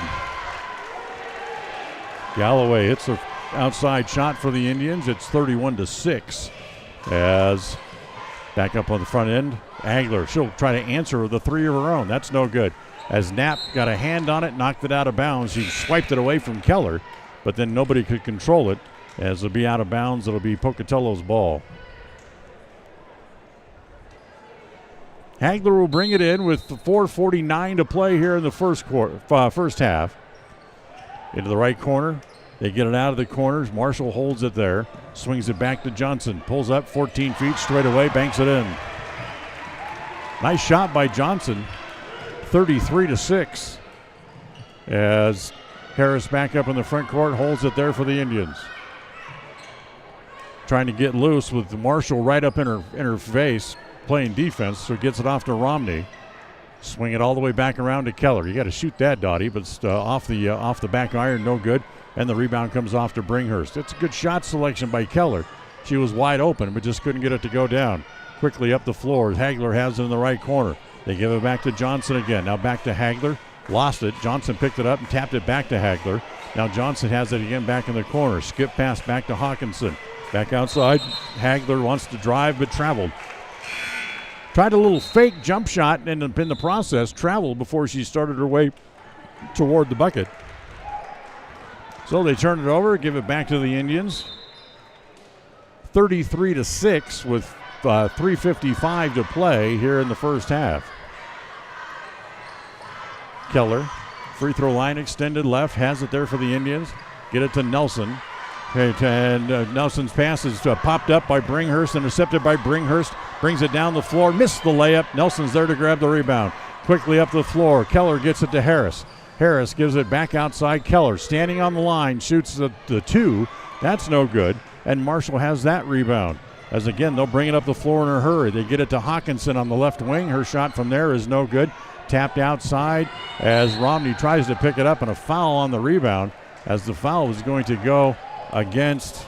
Galloway hits the outside shot for the Indians. It's 31-6. As back up on the front end, Agler. She'll try to answer with a three of her own. That's no good. As Knapp got a hand on it, knocked it out of bounds. She swiped it away from Keller, but then nobody could control it. As it'll be out of bounds, it'll be Pocatello's ball. Hagler will bring it in with 4:49 to play here in the first half. Into the right corner. They get it out of the corners. Marshall holds it there. Swings it back to Johnson. Pulls up 14 feet straight away. Banks it in. Nice shot by Johnson. 33-6. As Harris back up in the front court. Holds it there for the Indians. Trying to get loose with Marshall right up in her face. Playing defense, so gets it off to Romney. Swing it all the way back around to Keller. You got to shoot that, Dottie, but it's off the back iron, no good. And the rebound comes off to Bringhurst. It's a good shot selection by Keller. She was wide open, but just couldn't get it to go down. Quickly up the floor. Hagler has it in the right corner. They give it back to Johnson again. Now back to Hagler. Lost it. Johnson picked it up and tapped it back to Hagler. Now Johnson has it again back in the corner. Skip pass back to Hawkinson. Back outside. Hagler wants to drive, but traveled. Tried a little fake jump shot and in the process traveled before she started her way toward the bucket. So they turn it over, give it back to the Indians. 33-6 with 3:55 to play here in the first half. Keller, free throw line extended left, has it there for the Indians. Get it to Nelson. And Nelson's pass is popped up by Bringhurst, intercepted by Bringhurst. Brings it down the floor, missed the layup. Nelson's there to grab the rebound. Quickly up the floor, Keller gets it to Harris. Harris gives it back outside. Keller standing on the line, shoots the two. That's no good. And Marshall has that rebound. As again, they'll bring it up the floor in a hurry. They get it to Hawkinson on the left wing. Her shot from there is no good. Tapped outside as Romney tries to pick it up, and a foul on the rebound, as the foul was going to go against,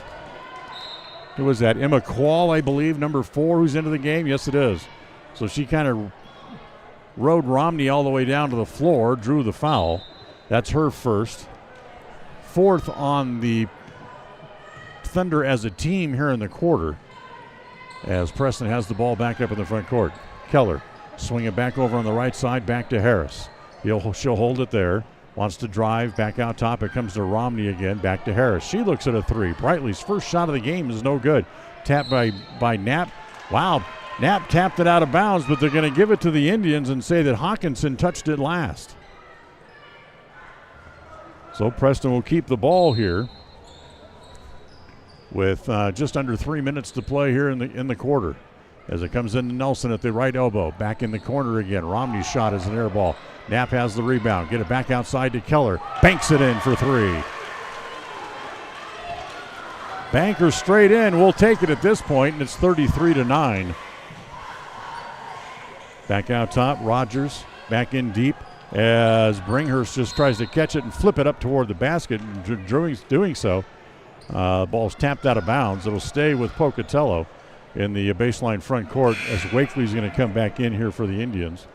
who was that? Emma Quall, I believe, number 4, who's into the game. Yes, it is. So she kind of rode Romney all the way down to the floor, drew the foul. That's her first. Fourth on the Thunder as a team here in the quarter, as Preston has the ball back up in the front court. Keller swing it back over on the right side, back to Harris. She'll hold it there. Wants to drive back out top. It comes to Romney again. Back to Harris. She looks at a three. Brightly's first shot of the game is no good. Tapped by Knapp. Wow. Knapp tapped it out of bounds, but they're going to give it to the Indians and say that Hawkinson touched it last. So Preston will keep the ball here with just under 3 minutes to play here in the quarter. As it comes into Nelson at the right elbow. Back in the corner again. Romney's shot is an air ball. Knapp has the rebound. Get it back outside to Keller. Banks it in for three. Banker straight in. We'll take it at this point, and it's 33-9. Back out top, Rogers back in deep as Bringhurst just tries to catch it and flip it up toward the basket. And doing so, ball's tapped out of bounds. It'll stay with Pocatello in the baseline front court as Wakely's going to come back in here for the Indians.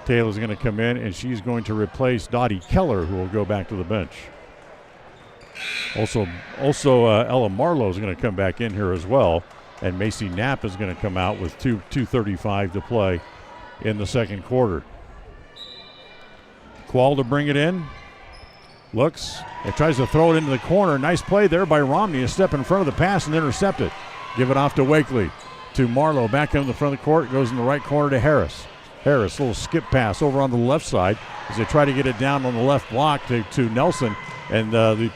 Taylor's going to come in, and she's going to replace Dottie Keller, who will go back to the bench. Also, Ella Marlowe is going to come back in here as well, and Macy Knapp is going to come out with 2:35 to play in the second quarter. Qual to bring it in. Looks. It tries to throw it into the corner. Nice play there by Romney. A step in front of the pass and intercept it. Give it off to Wakely. To Marlowe. Back in the front of the court. Goes in the right corner to Harris. Harris, a little skip pass over on the left side as they try to get it down on the left block to Nelson. And the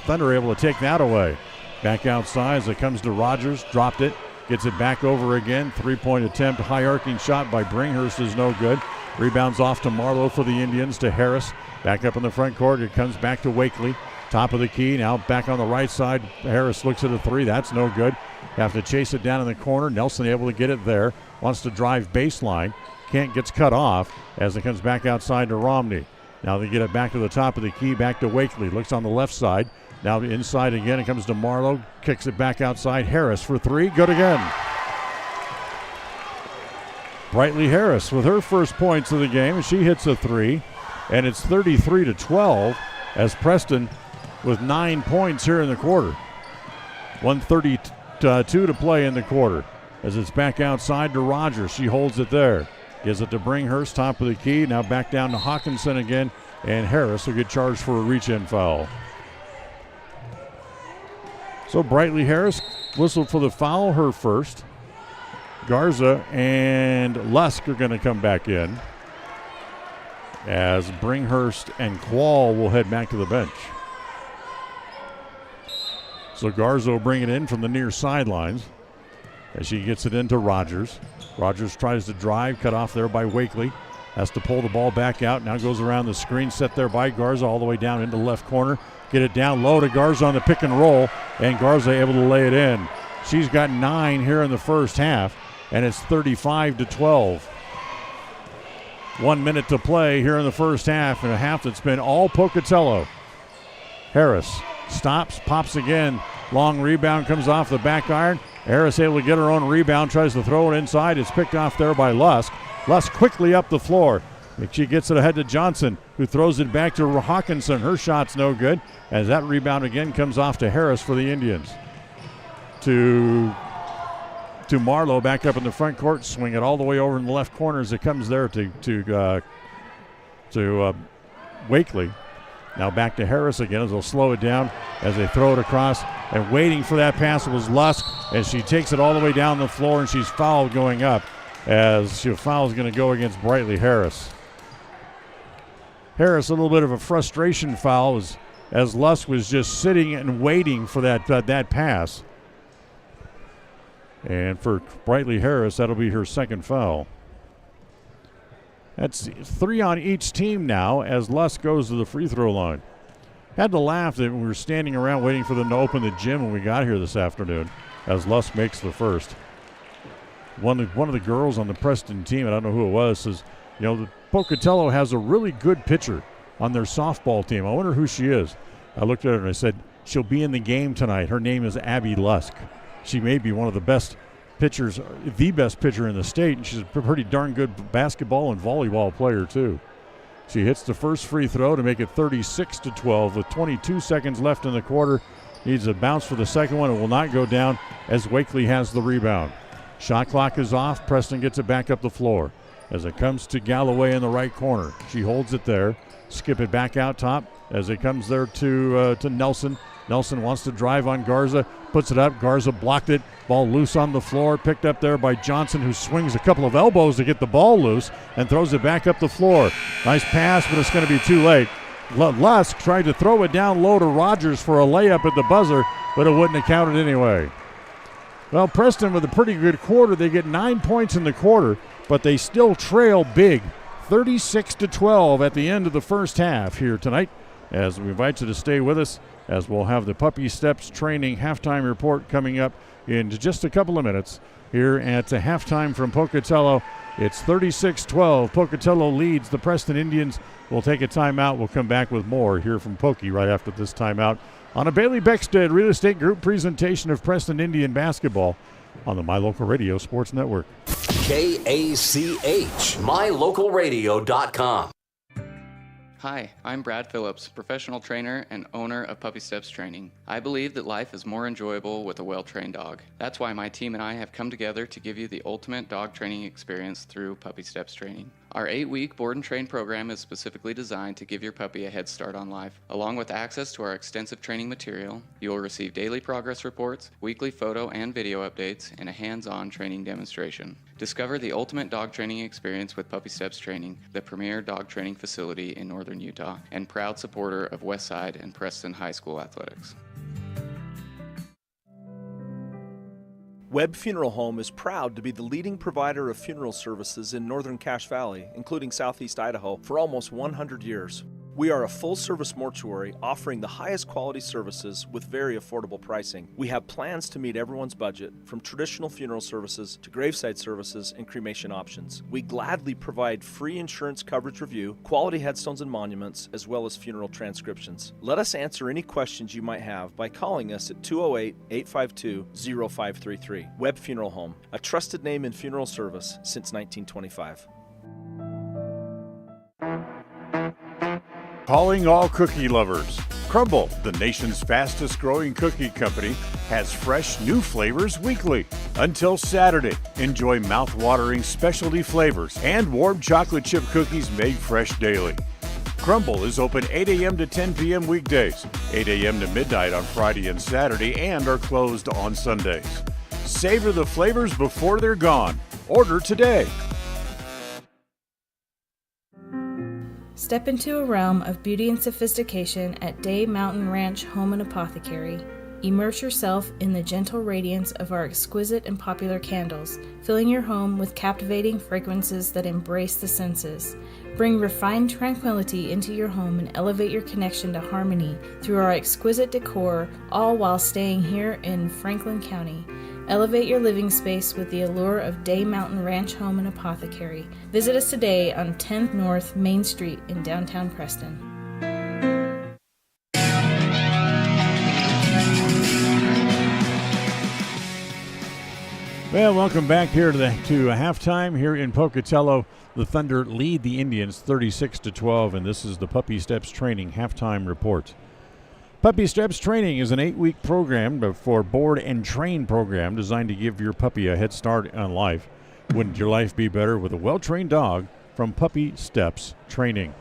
Thunder are able to take that away. Back outside as it comes to Rogers. Dropped it. Gets it back over again. Three-point attempt. High arcing shot by Bringhurst is no good. Rebounds off to Marlowe for the Indians to Harris. Back up in the front court. It comes back to Wakely. Top of the key. Now back on the right side. Harris looks at a three. That's no good. Have to chase it down in the corner. Nelson able to get it there. Wants to drive baseline. Gets cut off as it comes back outside to Romney. Now they get it back to the top of the key. Back to Wakely. Looks on the left side. Now inside again. It comes to Marlowe. Kicks it back outside. Harris for three. Good again. Brightly Harris with her first points of the game. She hits a three. And it's 33-12 as Preston with 9 points here in the quarter. 1:32 to play in the quarter. As it's back outside to Rogers. She holds it there. Gives it to Bringhurst, top of the key. Now back down to Hawkinson again. And Harris will get charged for a reach-in foul. So Brightly Harris whistled for the foul, her first. Garza and Lusk are going to come back in as Bringhurst and Qual will head back to the bench. So Garza will bring it in from the near sidelines as she gets it into Rogers. Rogers tries to drive, cut off there by Wakely. Has to pull the ball back out. Now goes around the screen, set there by Garza all the way down into the left corner. Get it down low to Garza on the pick and roll, and Garza able to lay it in. She's got 9 here in the first half, and it's 35-12. 1 minute to play here in the first half, and a half that's been all Pocatello. Harris stops, pops again. Long rebound comes off the back iron. Harris able to get her own rebound, tries to throw it inside. It's picked off there by Lusk. Lusk quickly up the floor. She gets it ahead to Johnson, who throws it back to Hawkinson. Her shot's no good, as that rebound again comes off to Harris for the Indians. To Marlowe back up in the front court, swing it all the way over in the left corner as it comes there to Wakely. Now back to Harris again as they'll slow it down as they throw it across. And waiting for that pass was Lusk as she takes it all the way down the floor, and she's fouled going up as she foul is going to go against Brightly Harris. Harris, a little bit of a frustration foul as Lusk was just sitting and waiting for that pass. And for Brightly Harris, that'll be her second foul. That's 3 on each team now as Lusk goes to the free throw line. Had to laugh that we were standing around waiting for them to open the gym when we got here this afternoon as Lusk makes the first. One of the girls on the Preston team, I don't know who it was, says, the Pocatello has a really good pitcher on their softball team. I wonder who she is. I looked at her and I said, she'll be in the game tonight. Her name is Abby Lusk. She may be one of the best pitchers, the best pitcher in the state, and she's a pretty darn good basketball and volleyball player too. She hits the first free throw to make it 36-12 with 22 seconds left in the quarter. Needs a bounce for the second one. It will not go down as Wakely has the rebound. Shot clock is off. Preston gets it back up the floor as it comes to Galloway in the right corner. She holds it there. Skip it back out top as it comes there to Nelson. Nelson wants to drive on Garza, puts it up. Garza blocked it. Ball loose on the floor, picked up there by Johnson, who swings a couple of elbows to get the ball loose and throws it back up the floor. Nice pass, but it's going to be too late. Lusk tried to throw it down low to Rogers for a layup at the buzzer, but it wouldn't have counted anyway. Well, Preston with a pretty good quarter. They get 9 points in the quarter, but they still trail big, 36-12 at the end of the first half here tonight as we invite you to stay with us, as we'll have the Puppy Steps Training halftime report coming up in just a couple of minutes here at the halftime from Pocatello. It's 36-12. Pocatello leads the Preston Indians. We'll take a timeout. We'll come back with more here from Pokey right after this timeout on a Bailey Beckstead Real Estate Group presentation of Preston Indian basketball on the My Local Radio Sports Network. KACH, MyLocalRadio.com. Hi, I'm Brad Phillips, professional trainer and owner of Puppy Steps Training. I believe that life is more enjoyable with a well-trained dog. That's why my team and I have come together to give you the ultimate dog training experience through Puppy Steps Training. Our 8-week board and train program is specifically designed to give your puppy a head start on life. Along with access to our extensive training material, you will receive daily progress reports, weekly photo and video updates, and a hands-on training demonstration. Discover the ultimate dog training experience with Puppy Steps Training, the premier dog training facility in northern Utah, and proud supporter of Westside and Preston High School athletics. Webb Funeral Home is proud to be the leading provider of funeral services in northern Cache Valley, including southeast Idaho, for almost 100 years. We are a full-service mortuary offering the highest quality services with very affordable pricing. We have plans to meet everyone's budget, from traditional funeral services to graveside services and cremation options. We gladly provide free insurance coverage review, quality headstones and monuments, as well as funeral transcriptions. Let us answer any questions you might have by calling us at 208-852-0533. Webb Funeral Home, a trusted name in funeral service since 1925. Calling all cookie lovers. Crumble, the nation's fastest growing cookie company, has fresh new flavors weekly. Until Saturday, enjoy mouth-watering specialty flavors and warm chocolate chip cookies made fresh daily. Crumble is open 8 a.m. to 10 p.m. weekdays, 8 a.m. to midnight on Friday and Saturday, and are closed on Sundays. Savor the flavors before they're gone. Order today. Step into a realm of beauty and sophistication at Day Mountain Ranch Home and Apothecary. Immerse yourself in the gentle radiance of our exquisite and popular candles, filling your home with captivating fragrances that embrace the senses. Bring refined tranquility into your home and elevate your connection to harmony through our exquisite decor, all while staying here in Franklin County. Elevate your living space with the allure of Day Mountain Ranch Home and Apothecary. Visit us today on 10th North Main Street in downtown Preston. Well, welcome back here to halftime here in Pocatello. The Thunder lead the Indians 36-12, and this is the Puppy Steps Training halftime report. Puppy Steps Training is an 8-week program for board and train program designed to give your puppy a head start on life. Wouldn't your life be better with a well-trained dog from Puppy Steps Training?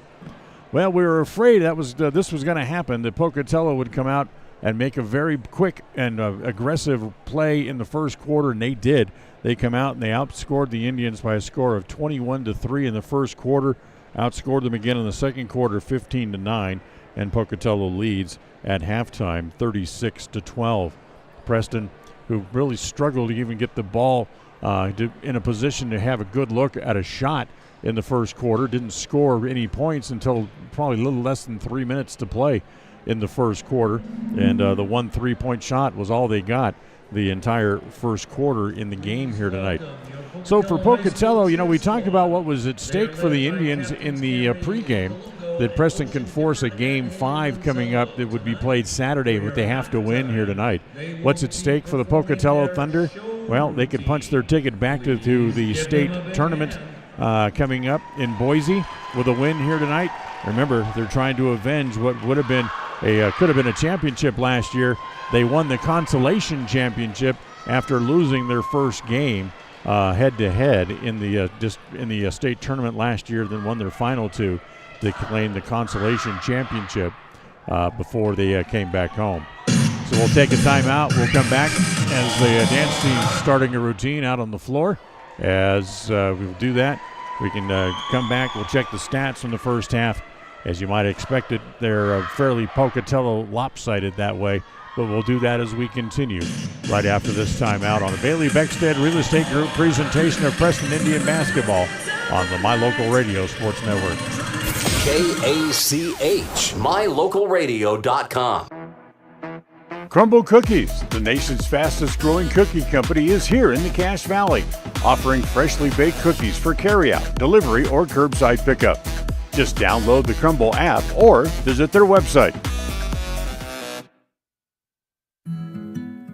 Well, we were afraid this was going to happen, that Pocatello would come out and make a very quick and aggressive play in the first quarter, and they did. They come out and they outscored the Indians by a score of 21-3 in the first quarter, outscored them again in the second quarter 15-9, and Pocatello leads at halftime 36-12. Preston, who really struggled to even get the ball in a position to have a good look at a shot in the first quarter, didn't score any points until probably a little less than 3 minutes to play in the first quarter, and the 1 3-point shot was all they got the entire first quarter in the game here tonight. So for Pocatello, we talked about what was at stake for the Indians in the pregame, that Preston can force a Game 5 coming up that would be played Saturday, but they have to win here tonight. What's at stake for the Pocatello Thunder? Well, they could punch their ticket back to the state tournament coming up in Boise with a win here tonight. Remember, they're trying to avenge what could have been a championship last year. They won the consolation championship after losing their first game head-to-head in the state tournament last year, then won their final two to claim the consolation championship before they came back home. So we'll take a timeout. We'll come back as the dance team's starting a routine out on the floor. As we'll do that, we can come back. We'll check the stats from the first half. As you might expect it, they're fairly Pocatello lopsided that way, but we'll do that as we continue right after this timeout on the Bailey Beckstead Real Estate Group presentation of Preston Indian basketball on the My Local Radio Sports Network. KACH, mylocalradio.com. Crumble Cookies, the nation's fastest growing cookie company, is here in the Cache Valley, offering freshly baked cookies for carryout, delivery, or curbside pickup. Just download the Crumble app or visit their website.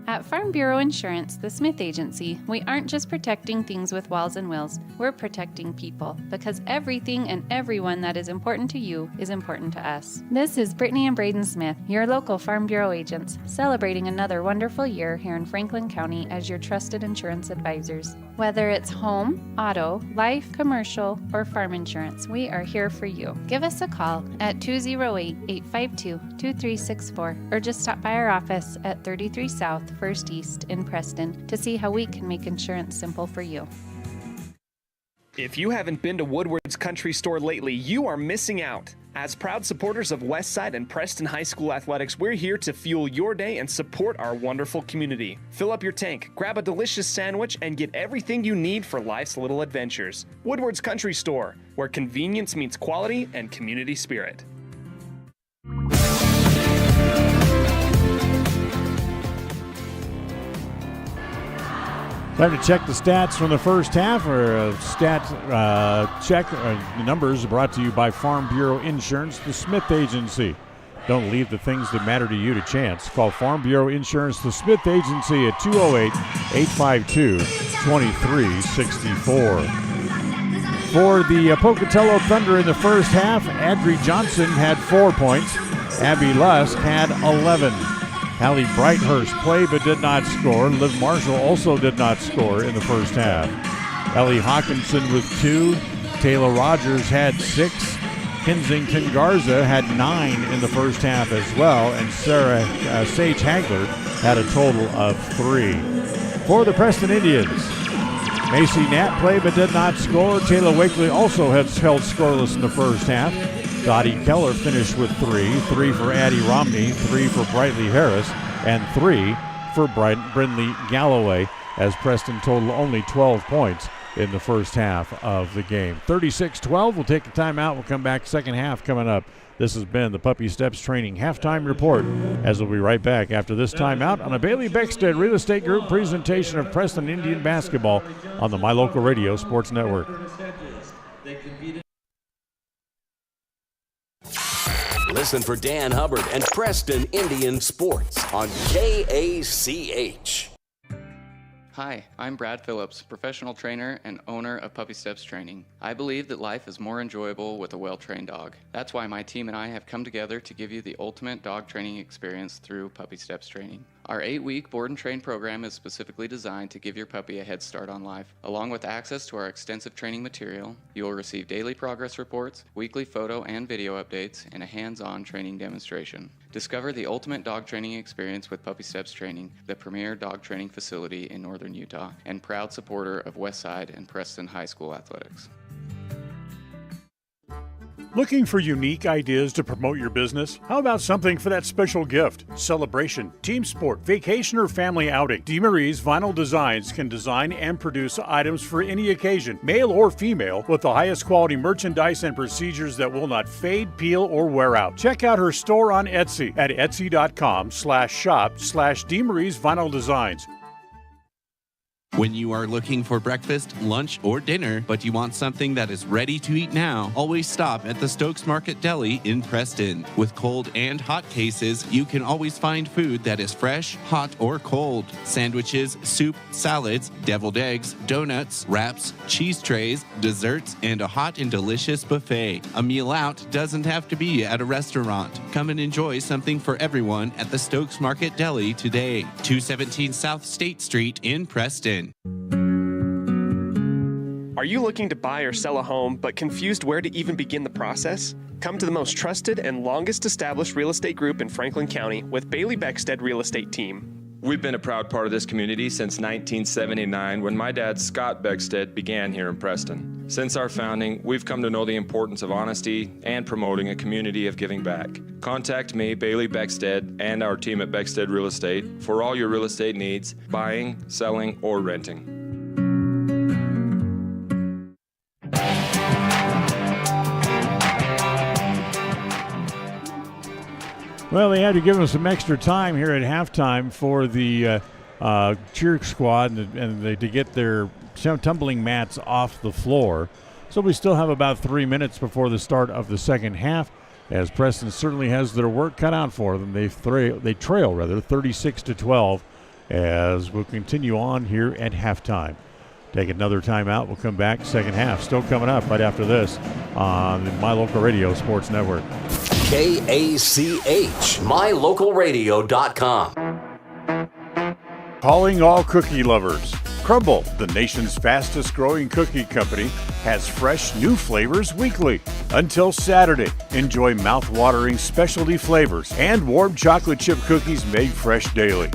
At Farm Bureau Insurance, the Smith Agency, we aren't just protecting things with walls and wills, we're protecting people, because everything and everyone that is important to you is important to us. This is Brittany and Braden Smith, your local Farm Bureau agents, celebrating another wonderful year here in Franklin County as your trusted insurance advisors. Whether it's home, auto, life, commercial, or farm insurance, we are here for you. Give us a call at 208-852-2364 or just stop by our office at 33 South 1st East in Preston to see how we can make insurance simple for you. If you haven't been to Woodward's Country Store lately, you are missing out. As proud supporters of Westside and Preston High School athletics, we're here to fuel your day and support our wonderful community. Fill up your tank, grab a delicious sandwich, and get everything you need for life's little adventures. Woodward's Country Store, where convenience meets quality and community spirit. Time to check the stats from the first half, or a stat check. The numbers brought to you by Farm Bureau Insurance, the Smith Agency. Don't leave the things that matter to you to chance. Call Farm Bureau Insurance, the Smith Agency at 208-852-2364. For the Pocatello Thunder in the first half, Adri Johnson had 4 points. Abby Lusk had 11. Hallie Brighthurst played but did not score. Liv Marshall also did not score in the first half. Ellie Hawkinson with 2. Taylor Rogers had 6. Kensington Garza had 9 in the first half as well. And Sage Hagler had a total of 3. For the Preston Indians, Macy Knapp played but did not score. Taylor Wakely also had held scoreless in the first half. Dottie Keller finished with 3. 3 for Addie Romney, 3 for Brightly Harris, and 3 for Brindley Galloway, as Preston totaled only 12 points in the first half of the game. 36-12, we'll take a timeout. We'll come back second half coming up. This has been the Puppy Steps Training Halftime Report, as we'll be right back after this timeout on a Bailey Beckstead Real Estate Group presentation of Preston Indian basketball on the My Local Radio Sports Network. Listen for Dan Hubbard and Preston Indian Sports on KACH. Hi, I'm Brad Phillips, professional trainer and owner of Puppy Steps Training. I believe that life is more enjoyable with a well-trained dog. That's why my team and I have come together to give you the ultimate dog training experience through Puppy Steps Training. Our 8-week board and train program is specifically designed to give your puppy a head start on life. Along with access to our extensive training material, you will receive daily progress reports, weekly photo and video updates, and a hands-on training demonstration. Discover the ultimate dog training experience with Puppy Steps Training, the premier dog training facility in northern Utah, and proud supporter of Westside and Preston High School athletics. Looking for unique ideas to promote your business? How about something for that special gift, celebration, team sport, vacation, or family outing? DeMarie's Vinyl Designs can design and produce items for any occasion, male or female, with the highest quality merchandise and procedures that will not fade, peel, or wear out. Check out her store on Etsy at etsy.com/shop/DeMarie's Vinyl Designs. When you are looking for breakfast, lunch, or dinner, but you want something that is ready to eat now, always stop at the Stokes Market Deli in Preston. With cold and hot cases, you can always find food that is fresh, hot, or cold. Sandwiches, soup, salads, deviled eggs, donuts, wraps, cheese trays, desserts, and a hot and delicious buffet. A meal out doesn't have to be at a restaurant. Come and enjoy something for everyone at the Stokes Market Deli today. 217 South State Street in Preston. Are you looking to buy or sell a home but confused where to even begin the process? Come to the most trusted and longest established real estate group in Franklin County with Bailey Beckstead Real Estate Team. We've been a proud part of this community since 1979 when my dad, Scott Beckstead, began here in Preston. Since our founding, we've come to know the importance of honesty and promoting a community of giving back. Contact me, Bailey Beckstead, and our team at Beckstead Real Estate for all your real estate needs, buying, selling, or renting. Well, they had to give them some extra time here at halftime for the cheer squad to get their tumbling mats off the floor. So we still have about 3 minutes before the start of the second half, as Preston certainly has their work cut out for them. They trail 36-12 as we'll continue on here at halftime. Take another timeout. We'll come back. Second half still coming up right after this on the My Local Radio Sports Network. KACH, mylocalradio.com. Calling all cookie lovers. Crumble, the nation's fastest growing cookie company, has fresh new flavors weekly. Until Saturday, enjoy mouth-watering specialty flavors and warm chocolate chip cookies made fresh daily.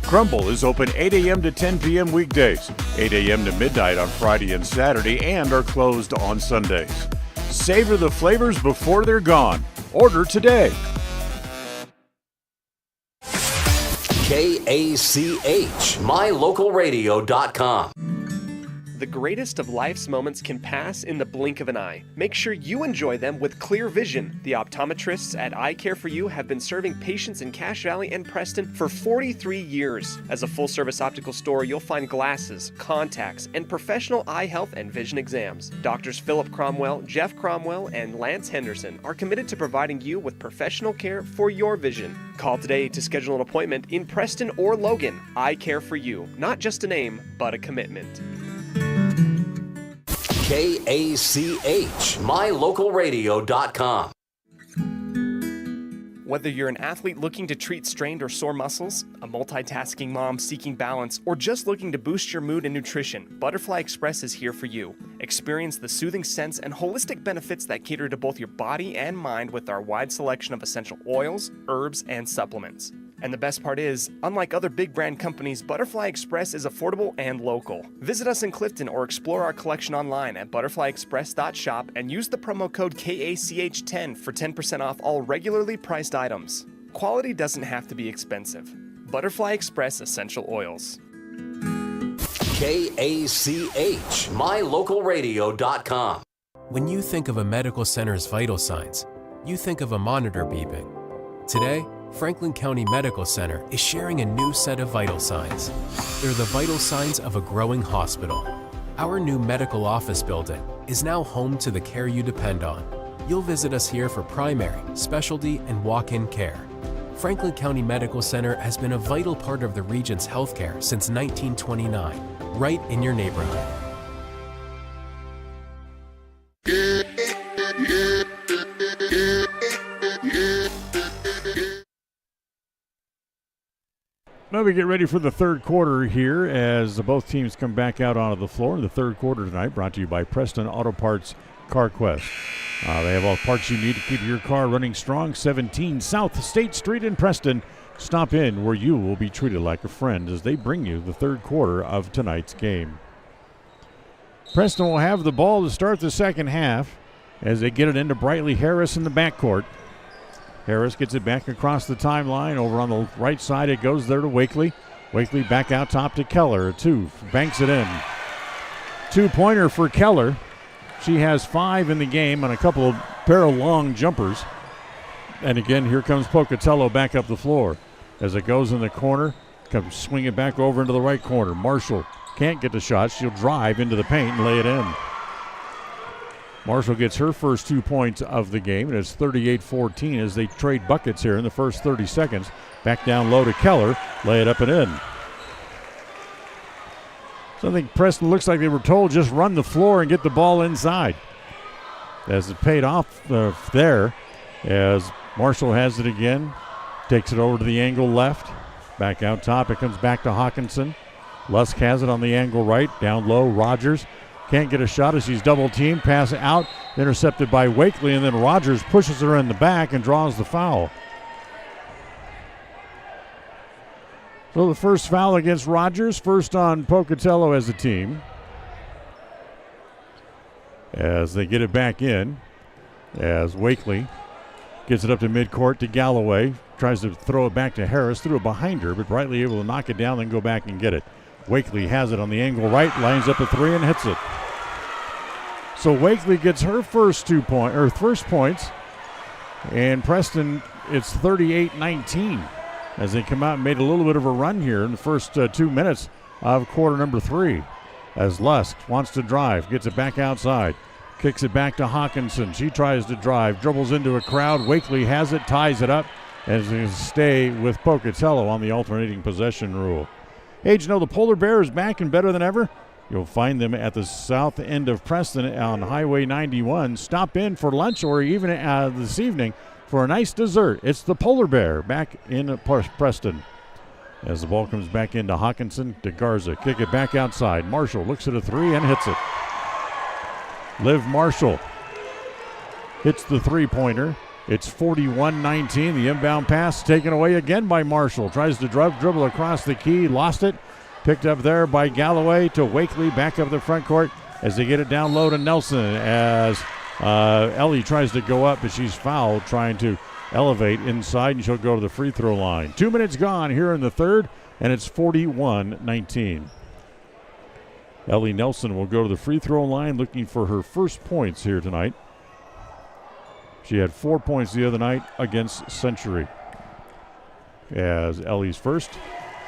Crumble is open 8 a.m. to 10 p.m. weekdays, 8 a.m. to midnight on Friday and Saturday, and are closed on Sundays. Savor the flavors before they're gone. Order today. KACH, mylocalradio.com. The greatest of life's moments can pass in the blink of an eye. Make sure you enjoy them with clear vision. The optometrists at Eye Care For You have been serving patients in Cache Valley and Preston for 43 years. As a full-service optical store, you'll find glasses, contacts, and professional eye health and vision exams. Doctors Philip Cromwell, Jeff Cromwell, and Lance Henderson are committed to providing you with professional care for your vision. Call today to schedule an appointment in Preston or Logan. Eye Care For You, not just a name, but a commitment. KACH, mylocalradio.com. Whether you're an athlete looking to treat strained or sore muscles, a multitasking mom seeking balance, or just looking to boost your mood and nutrition, Butterfly Express is here for you. Experience the soothing scents and holistic benefits that cater to both your body and mind with our wide selection of essential oils, herbs, and supplements. And the best part is, unlike other big brand companies, Butterfly Express is affordable and local. Visit us in Clifton or explore our collection online at butterflyexpress.shop and use the promo code KACH10 for 10% off all regularly priced items. Quality doesn't have to be expensive. Butterfly Express Essential Oils. KACH, mylocalradio.com. When you think of a medical center's vital signs, you think of a monitor beeping. Today, Franklin County Medical Center is sharing a new set of vital signs. They're the vital signs of a growing hospital. Our new medical office building is now home to the care you depend on. You'll visit us here for primary, specialty, and walk-in care. Franklin County Medical Center has been a vital part of the region's healthcare since 1929, right in your neighborhood. Well, we get ready for the third quarter here as both teams come back out onto the floor in the third quarter tonight, brought to you by Preston Auto Parts CarQuest. They have all the parts you need to keep your car running strong. 17 South State Street in Preston. Stop in where you will be treated like a friend as they bring you the third quarter of tonight's game. Preston will have the ball to start the second half as they get it into Brightly Harris in the backcourt. Harris gets it back across the timeline. Over on the right side, it goes there to Wakely. Wakely back out top to Keller. Banks it in. Two-pointer for Keller. She has 5 in the game on a couple of pair of long jumpers. And again, here comes Pocatello back up the floor. As it goes in the corner, comes swing it back over into the right corner. Marshall can't get the shot. She'll drive into the paint and lay it in. Marshall gets her first 2 points of the game, and it's 38-14 as they trade buckets here in the first 30 seconds. Back down low to Keller, lay it up and in. So I think Preston looks like they were told just run the floor and get the ball inside. As it paid off there, as Marshall has it again, takes it over to the angle left. Back out top, it comes back to Hawkinson. Lusk has it on the angle right, down low, Rogers. Can't get a shot as she's double-teamed. Pass out, intercepted by Wakely, and then Rogers pushes her in the back and draws the foul. So the first foul against Rogers, first on Pocatello as a team. As they get it back in, as Wakely gets it up to midcourt to Galloway. Tries to throw it back to Harris, threw it behind her, but Brightly able to knock it down, then go back and get it. Wakely has it on the angle right, lines up a 3 and hits it. So Wakely gets her first points, and Preston it's 38-19 as they come out and made a little bit of a run here in the first 2 minutes of quarter number 3. As Lusk wants to drive, gets it back outside, kicks it back to Hawkinson. She tries to drive, dribbles into a crowd. Wakely has it, ties it up, and is going to stay with Pocatello on the alternating possession rule. Hey, did you know the Polar Bear is back and better than ever? You'll find them at the south end of Preston on Highway 91. Stop in for lunch or even this evening for a nice dessert. It's the Polar Bear back in Preston. As the ball comes back into Hawkinson to Garza. Kick it back outside. Marshall looks at a 3 and hits it. Liv Marshall hits the 3-pointer. It's 41-19. The inbound pass taken away again by Marshall. Tries to dribble across the key. Lost it. Picked up there by Galloway to Wakely. Back up the front court as they get it down low to Nelson. As Ellie tries to go up, but she's fouled trying to elevate inside, and she'll go to the free throw line. 2 minutes gone here in the third, and it's 41-19. Ellie Nelson will go to the free throw line looking for her first points here tonight. She had 4 points the other night against Century. As Ellie's first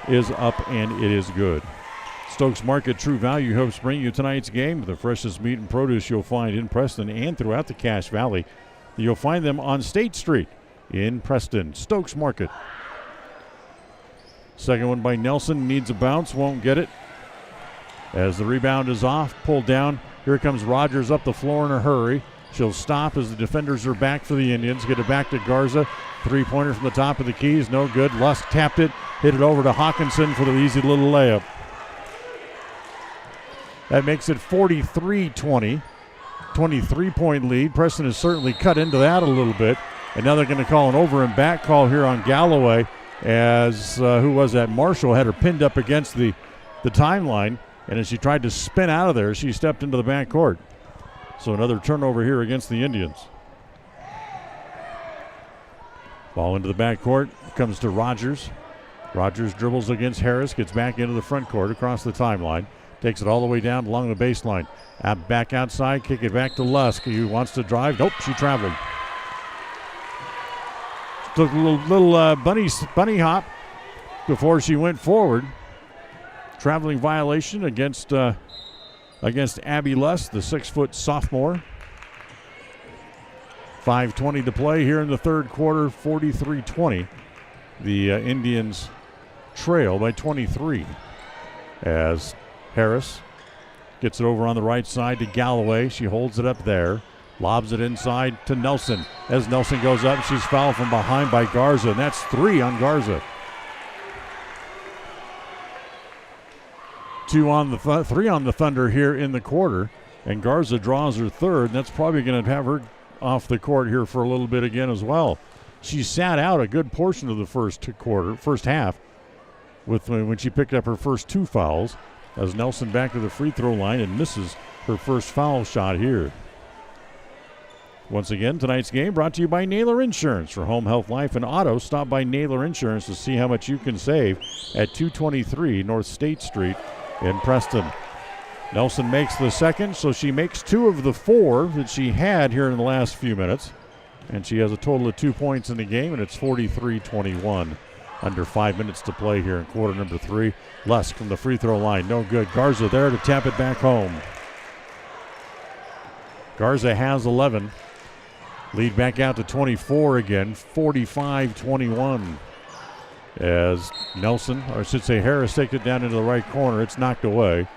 is up, and it is good. Stokes Market True Value hopes bring you tonight's game. The freshest meat and produce you'll find in Preston and throughout the Cache Valley. You'll find them on State Street in Preston. Stokes Market. Second one by Nelson. Needs a bounce. Won't get it. As the rebound is off. Pulled down. Here comes Rogers up the floor in a hurry. She'll stop as the defenders are back for the Indians. Get it back to Garza. 3-pointer from the top of the keys. No good. Lusk tapped it. Hit it over to Hawkinson for the easy little layup. That makes it 43-20. 23-point lead. Preston has certainly cut into that a little bit. And now they're going to call an over and back call here on Galloway as, who was that? Marshall had her pinned up against the timeline. And as she tried to spin out of there, she stepped into the back court. So another turnover here against the Indians. Ball into the back court. Comes to Rogers. Rogers dribbles against Harris. Gets back into the front court across the timeline. Takes it all the way down along the baseline. Back outside. Kick it back to Lusk. Who wants to drive. Nope, she traveled. Took a little bunny hop before she went forward. Traveling violation against Abby Lusk, the 6-foot sophomore. 5:20 to play here in the third quarter, 43-20. The Indians trail by 23 as Harris gets it over on the right side to Galloway. She holds it up there, lobs it inside to Nelson. As Nelson goes up, she's fouled from behind by Garza, and that's 3 on Garza. 3 on the Thunder here in the quarter, and Garza draws her third, and that's probably going to have her off the court here for a little bit again as well. She sat out a good portion of the first half, when she picked up her first 2 fouls, as Nelson back to the free throw line and misses her first foul shot here. Once again, tonight's game brought to you by Naylor Insurance. For home, health, life, and auto, stop by Naylor Insurance to see how much you can save at 223 North State Street in Preston. Nelson makes the second, so she makes 2 of the 4 that she had here in the last few minutes. And she has a total of 2 points in the game, and it's 43-21. Under 5 minutes to play here in quarter number 3. Lusk from the free throw line, no good. Garza there to tap it back home. Garza has 11. Lead back out to 24 again, 45-21. As Nelson, or I should say Harris, takes it down into the right corner. It's knocked away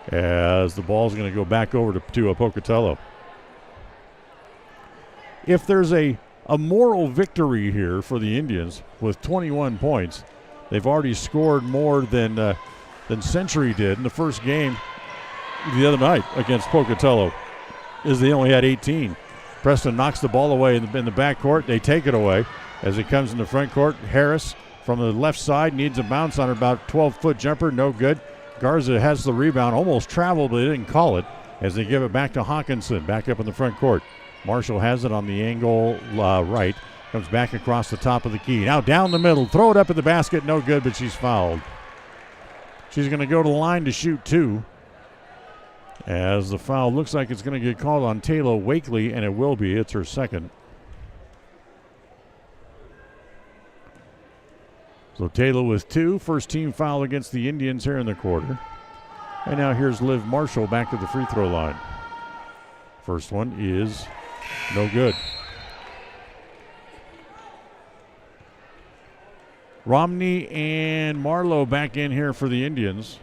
as the ball's going to go back over to Pocatello. If there's a moral victory here for the Indians with 21 points, they've already scored more than Century did in the first game the other night against Pocatello, as they only had 18. Preston knocks the ball away in the backcourt. They take it away as it comes in the front court. Harris from the left side needs a bounce on about 12-foot jumper. No good. Garza has the rebound, almost traveled, but they didn't call it as they give it back to Hawkinson, back up in the front court. Marshall has it on the angle right. Comes back across the top of the key. Now down the middle. Throw it up at the basket. No good, but she's fouled. She's going to go to the line to shoot 2. As the foul looks like it's going to get called on Taylor Wakely, and it will be. It's her second. So Taylor with 2, first team foul against the Indians here in the quarter. And now here's Liv Marshall back to the free throw line. First one is no good. Romney and Marlowe back in here for the Indians.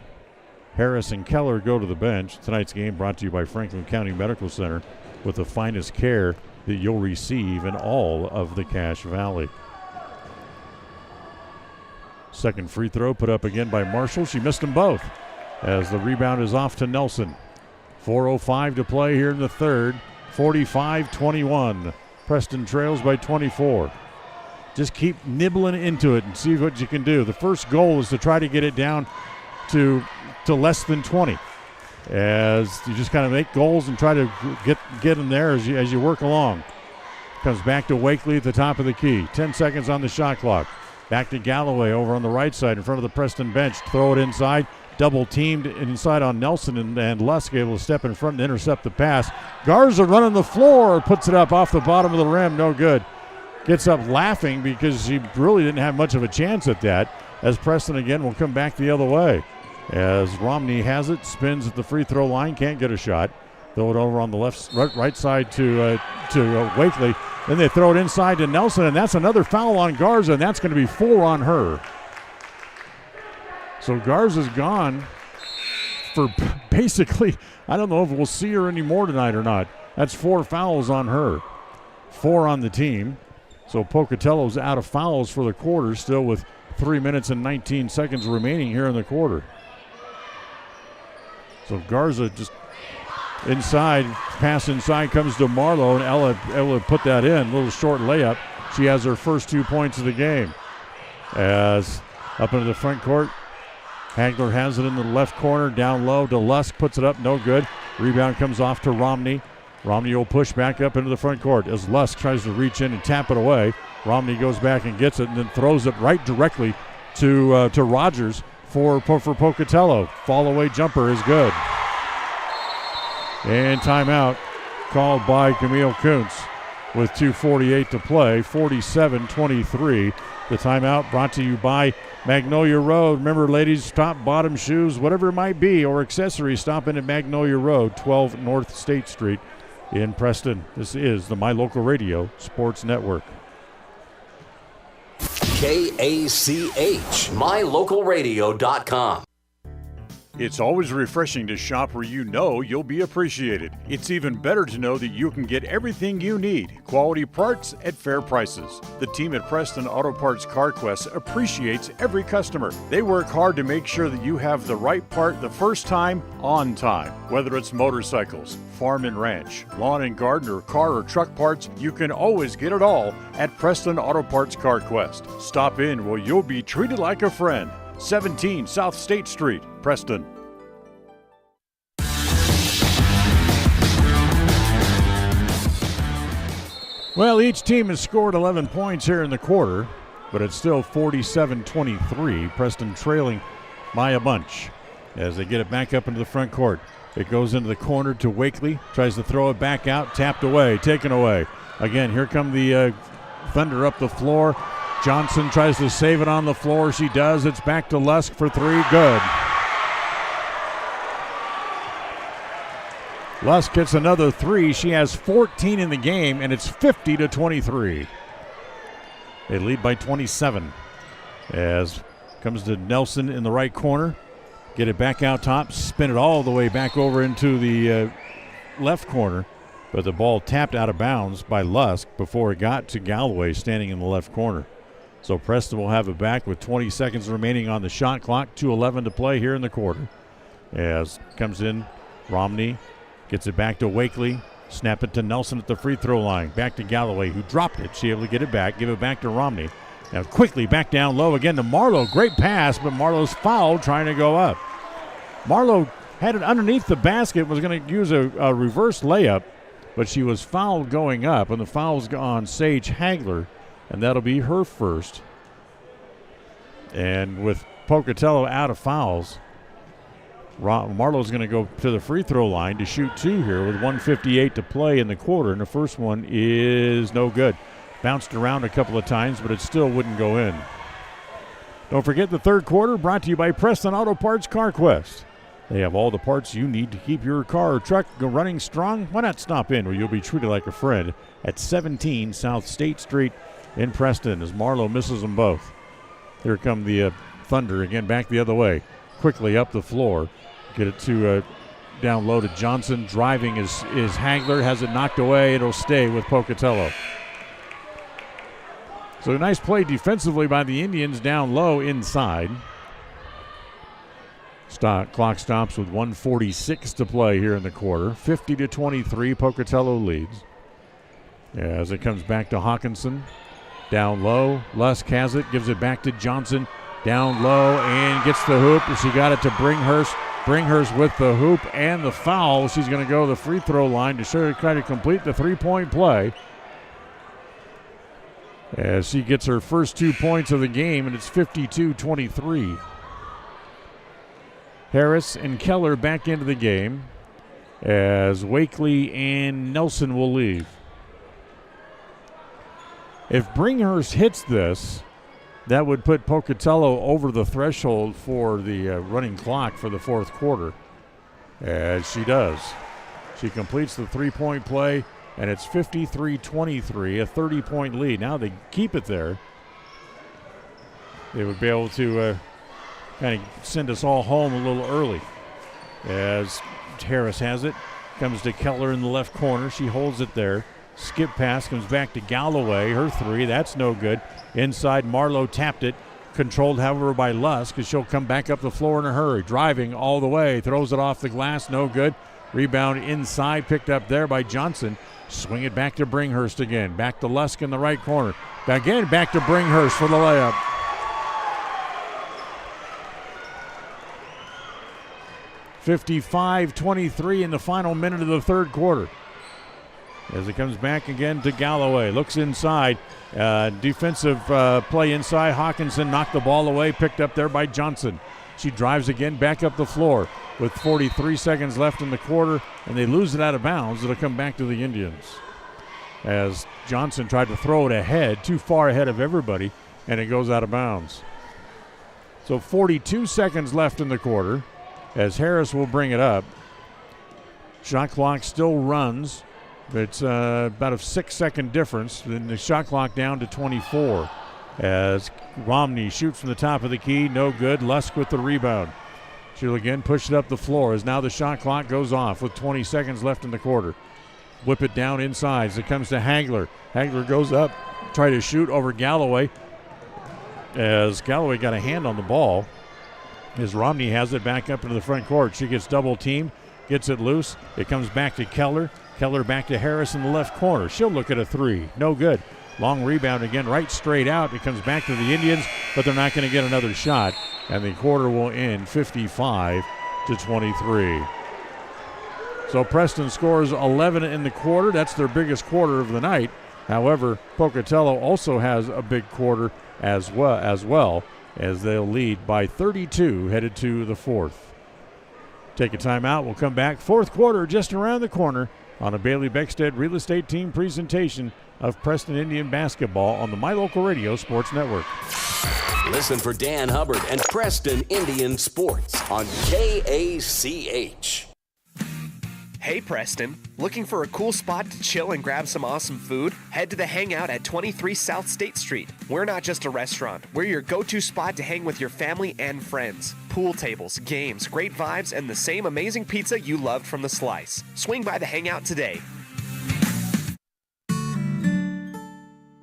Harris and Keller go to the bench. Tonight's game brought to you by Franklin County Medical Center, with the finest care that you'll receive in all of the Cache Valley. Second free throw put up again by Marshall. She missed them both as the rebound is off to Nelson. 4:05 to play here in the third. 45-21. Preston trails by 24. Just keep nibbling into it and see what you can do. The first goal is to try to get it down to less than 20. As you just kind of make goals and try to get them there as you work along. Comes back to Wakely at the top of the key. 10 seconds on the shot clock. Back to Galloway over on the right side in front of the Preston bench. Throw it inside. Double teamed inside on Nelson, and Lusk able to step in front and intercept the pass. Garza running the floor, puts it up off the bottom of the rim. No good. Gets up laughing because she really didn't have much of a chance at that, as Preston again will come back the other way. As Romney has it, spins at the free throw line, can't get a shot. Throw it over on the right side to Wakely. Then they throw it inside to Nelson, and that's another foul on Garza, and that's going to be 4 on her. So Garza's gone for basically, I don't know if we'll see her anymore tonight or not. That's 4 fouls on her. 4 on the team. So Pocatello's out of fouls for the quarter, still with 3 minutes and 19 seconds remaining here in the quarter. So Garza just inside, pass inside comes to Marlowe, and Ella put that in. A little short layup. She has her first 2 points of the game. As up into the front court, Hagler has it in the left corner, down low to Lusk, puts it up, no good. Rebound comes off to Romney. Romney will push back up into the front court as Lusk tries to reach in and tap it away. Romney goes back and gets it and then throws it right directly to Rogers for Pocatello. Fall away jumper is good. And timeout called by Camille Kuntz with 2:48 to play, 47-23. The timeout brought to you by Magnolia Road. Remember, ladies, top, bottom, shoes, whatever it might be, or accessories, stop in at Magnolia Road, 12 North State Street in Preston. This is the My Local Radio Sports Network. KACH, MyLocalRadio.com. It's always refreshing to shop where you know you'll be appreciated. It's even better to know that you can get everything you need, quality parts at fair prices. The team at Preston Auto Parts CarQuest appreciates every customer. They work hard to make sure that you have the right part the first time, on time. Whether it's motorcycles, farm and ranch, lawn and garden, or car or truck parts, you can always get it all at Preston Auto Parts CarQuest. Stop in where you'll be treated like a friend. 17 South State Street, Preston. Well, each team has scored 11 points here in the quarter, but it's still 47-23. Preston trailing by a bunch as they get it back up into the front court. It goes into the corner to Wakely, tries to throw it back out, tapped away, taken away. Again, here come the Thunder up the floor. Johnson tries to save it on the floor. She does. It's back to Lusk for 3. Good. Lusk gets another 3. She has 14 in the game, and it's 50-23. They lead by 27. As comes to Nelson in the right corner. Get it back out top. Spin it all the way back over into the left corner. But the ball tapped out of bounds by Lusk before it got to Galloway standing in the left corner. So Preston will have it back with 20 seconds remaining on the shot clock. 2:11 to play here in the quarter. As comes in Romney, gets it back to Wakely. Snap it to Nelson at the free throw line. Back to Galloway, who dropped it. She able to get it back, give it back to Romney. Now quickly back down low again to Marlowe. Great pass, but Marlowe's fouled trying to go up. Marlowe had it underneath the basket, was going to use a reverse layup, but she was fouled going up, and the foul's on Sage Hagler. And that'll be her first. And with Pocatello out of fouls, Marlowe's going to go to the free throw line to shoot 2 here with 1:58 to play in the quarter. And the first one is no good. Bounced around a couple of times, but it still wouldn't go in. Don't forget the third quarter brought to you by Preston Auto Parts CarQuest. They have all the parts you need to keep your car or truck running strong. Why not stop in where you'll be treated like a friend at 17 South State Street in Preston as Marlowe misses them both. Here come the Thunder again back the other way. Quickly up the floor. Get it to down low to Johnson. Driving is Hagler. Has it knocked away. It'll stay with Pocatello. So a nice play defensively by the Indians down low inside. Clock stops with 1:46 to play here in the quarter. 50-23, Pocatello leads. As it comes back to Hawkinson. Down low, Lusk has it, gives it back to Johnson. Down low and gets the hoop. She got it to Bringhurst. Bringhurst with the hoop and the foul. She's going to go to the free throw line to try to complete the three-point play. As she gets her first 2 points of the game, and it's 52-23. Harris and Keller back into the game as Wakely and Nelson will leave. If Bringhurst hits this, that would put Pocatello over the threshold for the running clock for the fourth quarter. As she does. She completes the three-point play, and it's 53-23, a 30-point lead. Now they keep it there. They would be able to kind of send us all home a little early. As Harris has it, comes to Keller in the left corner. She holds it there. Skip pass comes back to Galloway. Her three, that's no good. Inside, Marlowe tapped it. Controlled, however, by Lusk, because she'll come back up the floor in a hurry. Driving all the way. Throws it off the glass, no good. Rebound inside, picked up there by Johnson. Swing it back to Bringhurst again. Back to Lusk in the right corner. Again, back to Bringhurst for the layup. (55-23) in the final minute of the third quarter. As it comes back again to Galloway. Looks inside. Defensive play inside. Hawkinson knocked the ball away. Picked up there by Johnson. She drives again back up the floor with 43 seconds left in the quarter, and they lose it out of bounds. It'll come back to the Indians. As Johnson tried to throw it ahead, too far ahead of everybody, and it goes out of bounds. So 42 seconds left in the quarter as Harris will bring it up. Shot clock still runs. It's about a 6-second difference. Then the shot clock down to 24 as Romney shoots from the top of the key. No good. Lusk with the rebound. She'll again push it up the floor as now the shot clock goes off with 20 seconds left in the quarter. Whip it down inside as it comes to Hagler. Hagler goes up, try to shoot over Galloway as Galloway got a hand on the ball as Romney has it back up into the front court. She gets double teamed, gets it loose. It comes back to Keller. Keller back to Harris in the left corner. She'll look at a three. No good. Long rebound again, right straight out. It comes back to the Indians, but they're not going to get another shot. And the quarter will end 55-23. So Preston scores 11 in the quarter. That's their biggest quarter of the night. However, Pocatello also has a big quarter as well as they'll lead by 32 headed to the fourth. Take a timeout. We'll come back. Fourth quarter just around the corner on a Bailey Beckstead Real Estate Team presentation of Preston Indian basketball on the My Local Radio Sports Network. Listen for Dan Hubbard and Preston Indian Sports on KACH. Hey Preston, looking for a cool spot to chill and grab some awesome food? Head to the Hangout at 23 South State Street. We're not just a restaurant, we're your go-to spot to hang with your family and friends. Pool tables, games, great vibes, and the same amazing pizza you loved from the Slice. Swing by the Hangout today.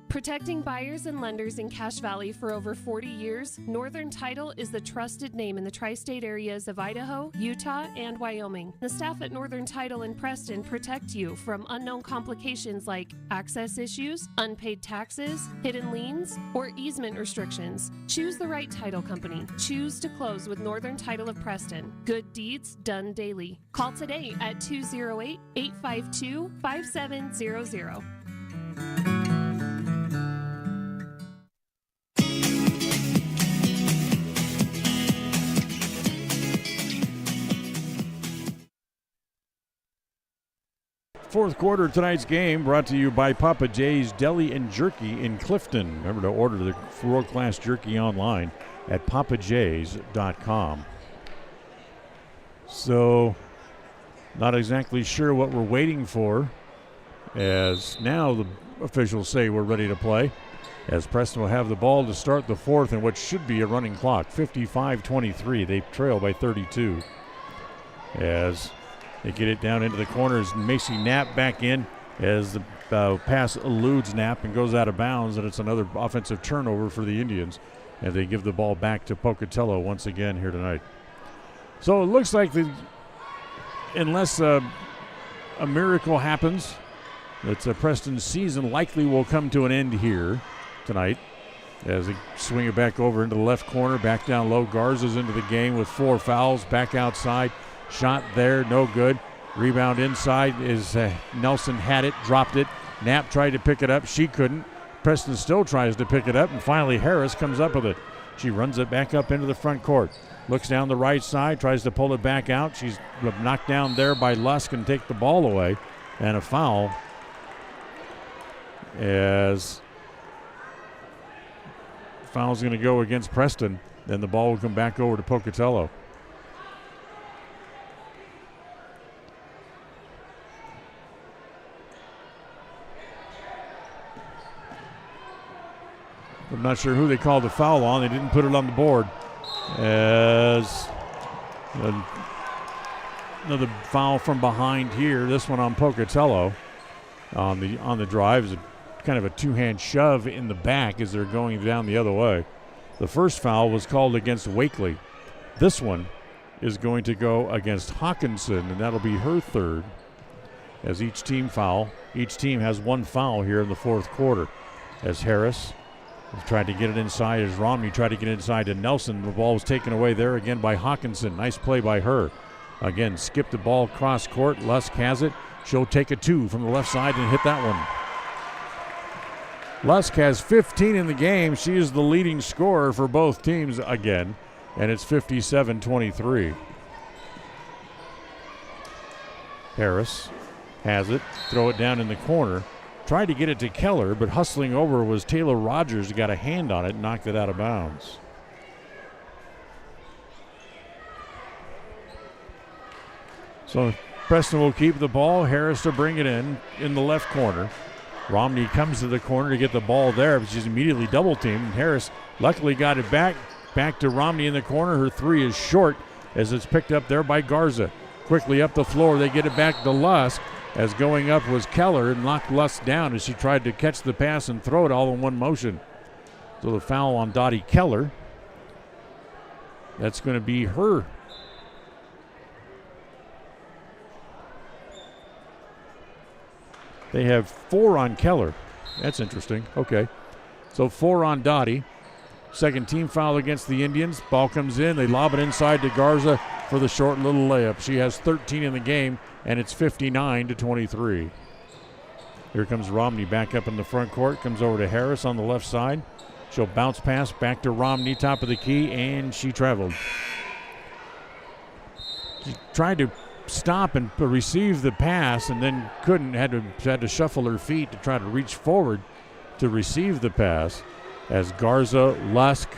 Protecting buyers and lenders in Cache Valley for over 40 years, Northern Title is the trusted name in the tri-state areas of Idaho, Utah, and Wyoming. The staff at Northern Title in Preston protect you from unknown complications like access issues, unpaid taxes, hidden liens, or easement restrictions. Choose the right title company. Choose to close with Northern Title of Preston. Good deeds done daily. Call today at 208-852-5700. Fourth quarter of tonight's game brought to you by Papa J's Deli and Jerky in Clifton. Remember to order the world-class jerky online at papajays.com. So, not exactly sure what we're waiting for, as now the officials say we're ready to play, as Preston will have the ball to start the fourth in what should be a running clock. 55-23. They trail by 32. As they get it down into the corners, Macy Knapp back in as the pass eludes Knapp and goes out of bounds, and it's another offensive turnover for the Indians, and they give the ball back to Pocatello once again here tonight. So it looks like unless a miracle happens, that Preston's season likely will come to an end here tonight as they swing it back over into the left corner, back down low. Garza's into the game with 4 fouls, back outside. Shot there, no good. Rebound inside is Nelson had it, dropped it. Knapp tried to pick it up. She couldn't. Preston still tries to pick it up, and finally Harris comes up with it. She runs it back up into the front court. Looks down the right side, tries to pull it back out. She's knocked down there by Lusk and take the ball away. And a foul as foul's going to go against Preston. Then the ball will come back over to Pocatello. I'm not sure who they called the foul on. They didn't put it on the board. As another foul from behind here. This one on Pocatello on the drive is kind of a two-hand shove in the back as they're going down the other way. The first foul was called against Wakely. This one is going to go against Hawkinson, and that'll be her third. As each team has one foul here in the fourth quarter. As Harris tried to get it inside, as Romney tried to get it inside to Nelson. The ball was taken away there again by Hawkinson. Nice play by her. Again, skipped the ball across court. Lusk has it. She'll take a 2 from the left side and hit that one. Lusk has 15 in the game. She is the leading scorer for both teams again, and it's 57-23. Harris has it. Throw it down in the corner. Tried to get it to Keller, but hustling over was Taylor Rogers, who got a hand on it and knocked it out of bounds. So Preston will keep the ball. Harris to bring it in the left corner. Romney comes to the corner to get the ball there, but she's immediately double teamed. And Harris luckily got it back to Romney in the corner. Her 3 is short as it's picked up there by Garza. Quickly up the floor, they get it back to Lusk. As going up was Keller and knocked Lusk down as she tried to catch the pass and throw it all in one motion. So the foul on Dottie Keller. That's going to be her. They have 4 on Keller. That's interesting. Okay. So 4 on Dottie. Second team foul against the Indians. Ball comes in. They lob it inside to Garza for the short little layup. She has 13 in the game, and it's 59-23. Here comes Romney back up in the front court. Comes over to Harris on the left side. She'll bounce pass back to Romney, top of the key, and she traveled. She tried to stop and receive the pass and then couldn't. Had to shuffle her feet to try to reach forward to receive the pass. As Garza, Lusk,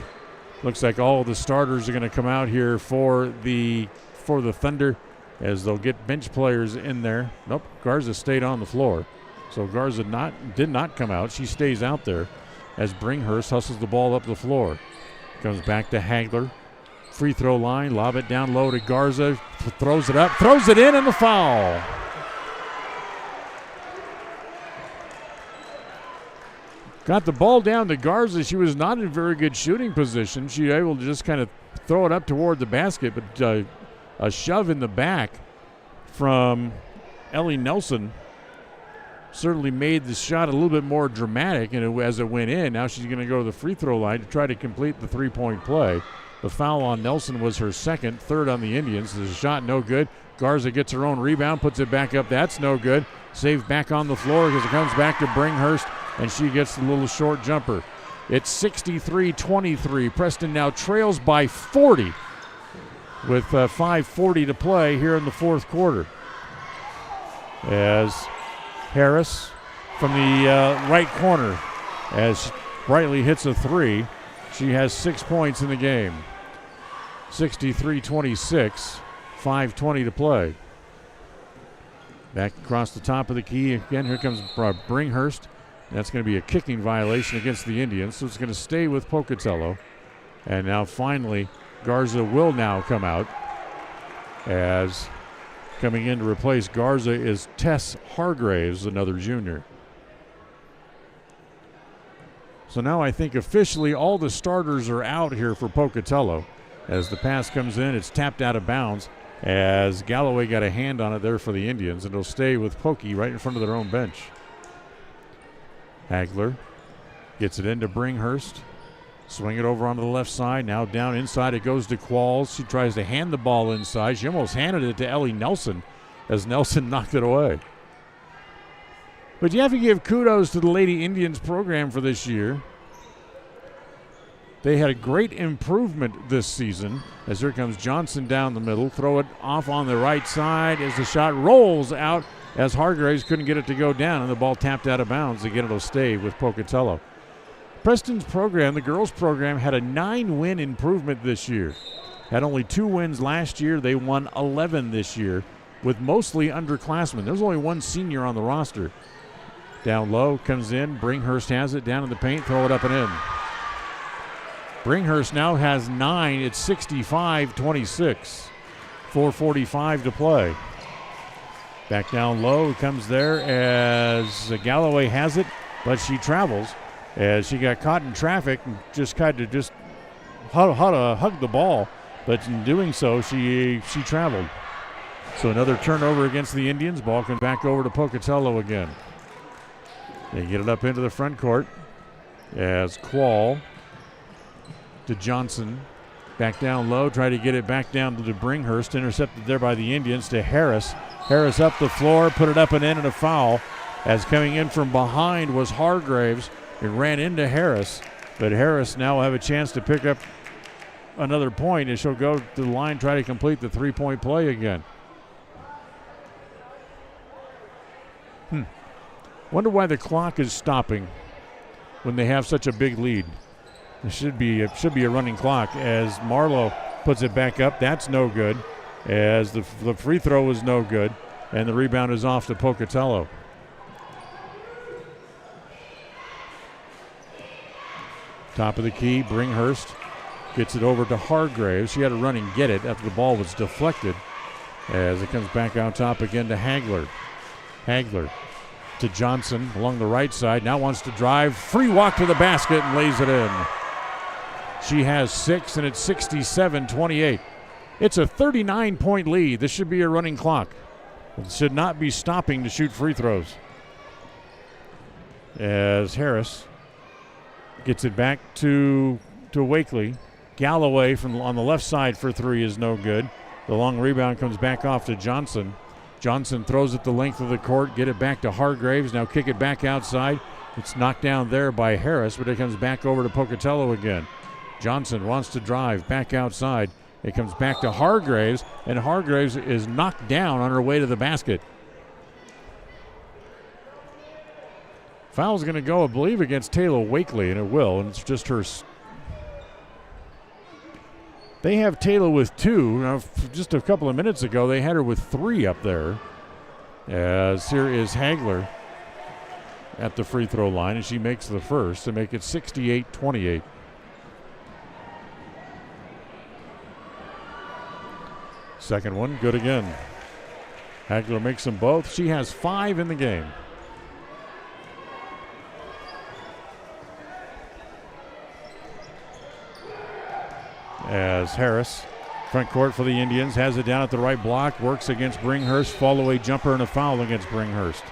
looks like all of the starters are going to come out here for the Thunder, as they'll get bench players in there. Nope, Garza stayed on the floor. So Garza did not come out. She stays out there as Bringhurst hustles the ball up the floor. Comes back to Hagler. Free throw line, lob it down low to Garza. Throws it up, throws it in, and the foul. Got the ball down to Garza. She was not in very good shooting position. She was able to just kind of throw it up toward the basket, but a shove in the back from Ellie Nelson certainly made the shot a little bit more dramatic, and as it went in, now she's going to go to the free throw line to try to complete the three-point play. The foul on Nelson was her second, third on the Indians. The shot no good. Garza gets her own rebound, puts it back up. That's no good. Saved back on the floor because it comes back to Bringhurst, and she gets the little short jumper. It's 63-23. Preston now trails by 40 with 5:40 to play here in the fourth quarter. As Harris from the right corner, as Brightly hits a three. She has 6 points in the game. 63-26, 5:20 to play. Back across the top of the key. Again, here comes Bringhurst. That's going to be a kicking violation against the Indians, so it's going to stay with Pocatello. And now finally, Garza will now come out, as coming in to replace Garza is Tess Hargraves, another junior. So now I think officially all the starters are out here for Pocatello. As the pass comes in, it's tapped out of bounds, as Galloway got a hand on it there for the Indians, and it'll stay with Pokey right in front of their own bench. Hagler gets it into Bringhurst. Swing it over onto the left side. Now down inside it goes to Qualls. She tries to hand the ball inside. She almost handed it to Ellie Nelson as Nelson knocked it away. But you have to give kudos to the Lady Indians program for this year. They had a great improvement this season, as here comes Johnson down the middle. Throw it off on the right side as the shot rolls out, as Hargraves couldn't get it to go down, and the ball tapped out of bounds. Again, it'll stay with Pocatello. Preston's program, the girls' program, had a 9-win improvement this year. Had only 2 wins last year. They won 11 this year, with mostly underclassmen. There's only 1 senior on the roster. Down low, comes in. Bringhurst has it down in the paint. Throw it up and in. Bringhurst now has 9. It's 65-26. 4:45 to play. Back down low, comes there as Galloway has it, but she travels as she got caught in traffic and just kind of hugged the ball, but in doing so, she traveled. So another turnover against the Indians. Ball comes back over to Pocatello again. They get it up into the front court as Quall to Johnson. Back down low, try to get it back down to Bringhurst. Intercepted there by the Indians to Harris. Harris up the floor, put it up and in, and a foul. As coming in from behind was Hargraves. It ran into Harris, but Harris now will have a chance to pick up another point as she'll go to the line, try to complete the 3-point play again. Wonder why the clock is stopping when they have such a big lead. It should be a running clock as Marlowe puts it back up. That's no good, as the free throw was no good, and the rebound is off to Pocatello. Top of the key, Bringhurst gets it over to Hargraves. She had to run and get it after the ball was deflected, as it comes back out top again to Hagler. Hagler to Johnson along the right side. Now wants to drive. Free walk to the basket and lays it in. She has 6, and it's 67-28. It's a 39-point lead. This should be a running clock. It should not be stopping to shoot free throws. As Harris gets it back to Wakely. Galloway from on the left side for 3 is no good. The long rebound comes back off to Johnson. Johnson throws it the length of the court, get it back to Hargraves, now kick it back outside. It's knocked down there by Harris, but it comes back over to Pocatello again. Johnson wants to drive back outside. It comes back to Hargraves, and Hargraves is knocked down on her way to the basket. Foul's going to go, I believe, against Taylor Wakely, and it will, and it's just her. They have Taylor with 2. Now, just a couple of minutes ago, they had her with 3 up there. As here is Hagler at the free throw line, and she makes the first to make it 68-28. Second one, good again. Hagler makes them both. She has 5 in the game. As Harris, front court for the Indians, has it down at the right block, works against Bringhurst, fall away jumper and a foul against Bringhurst.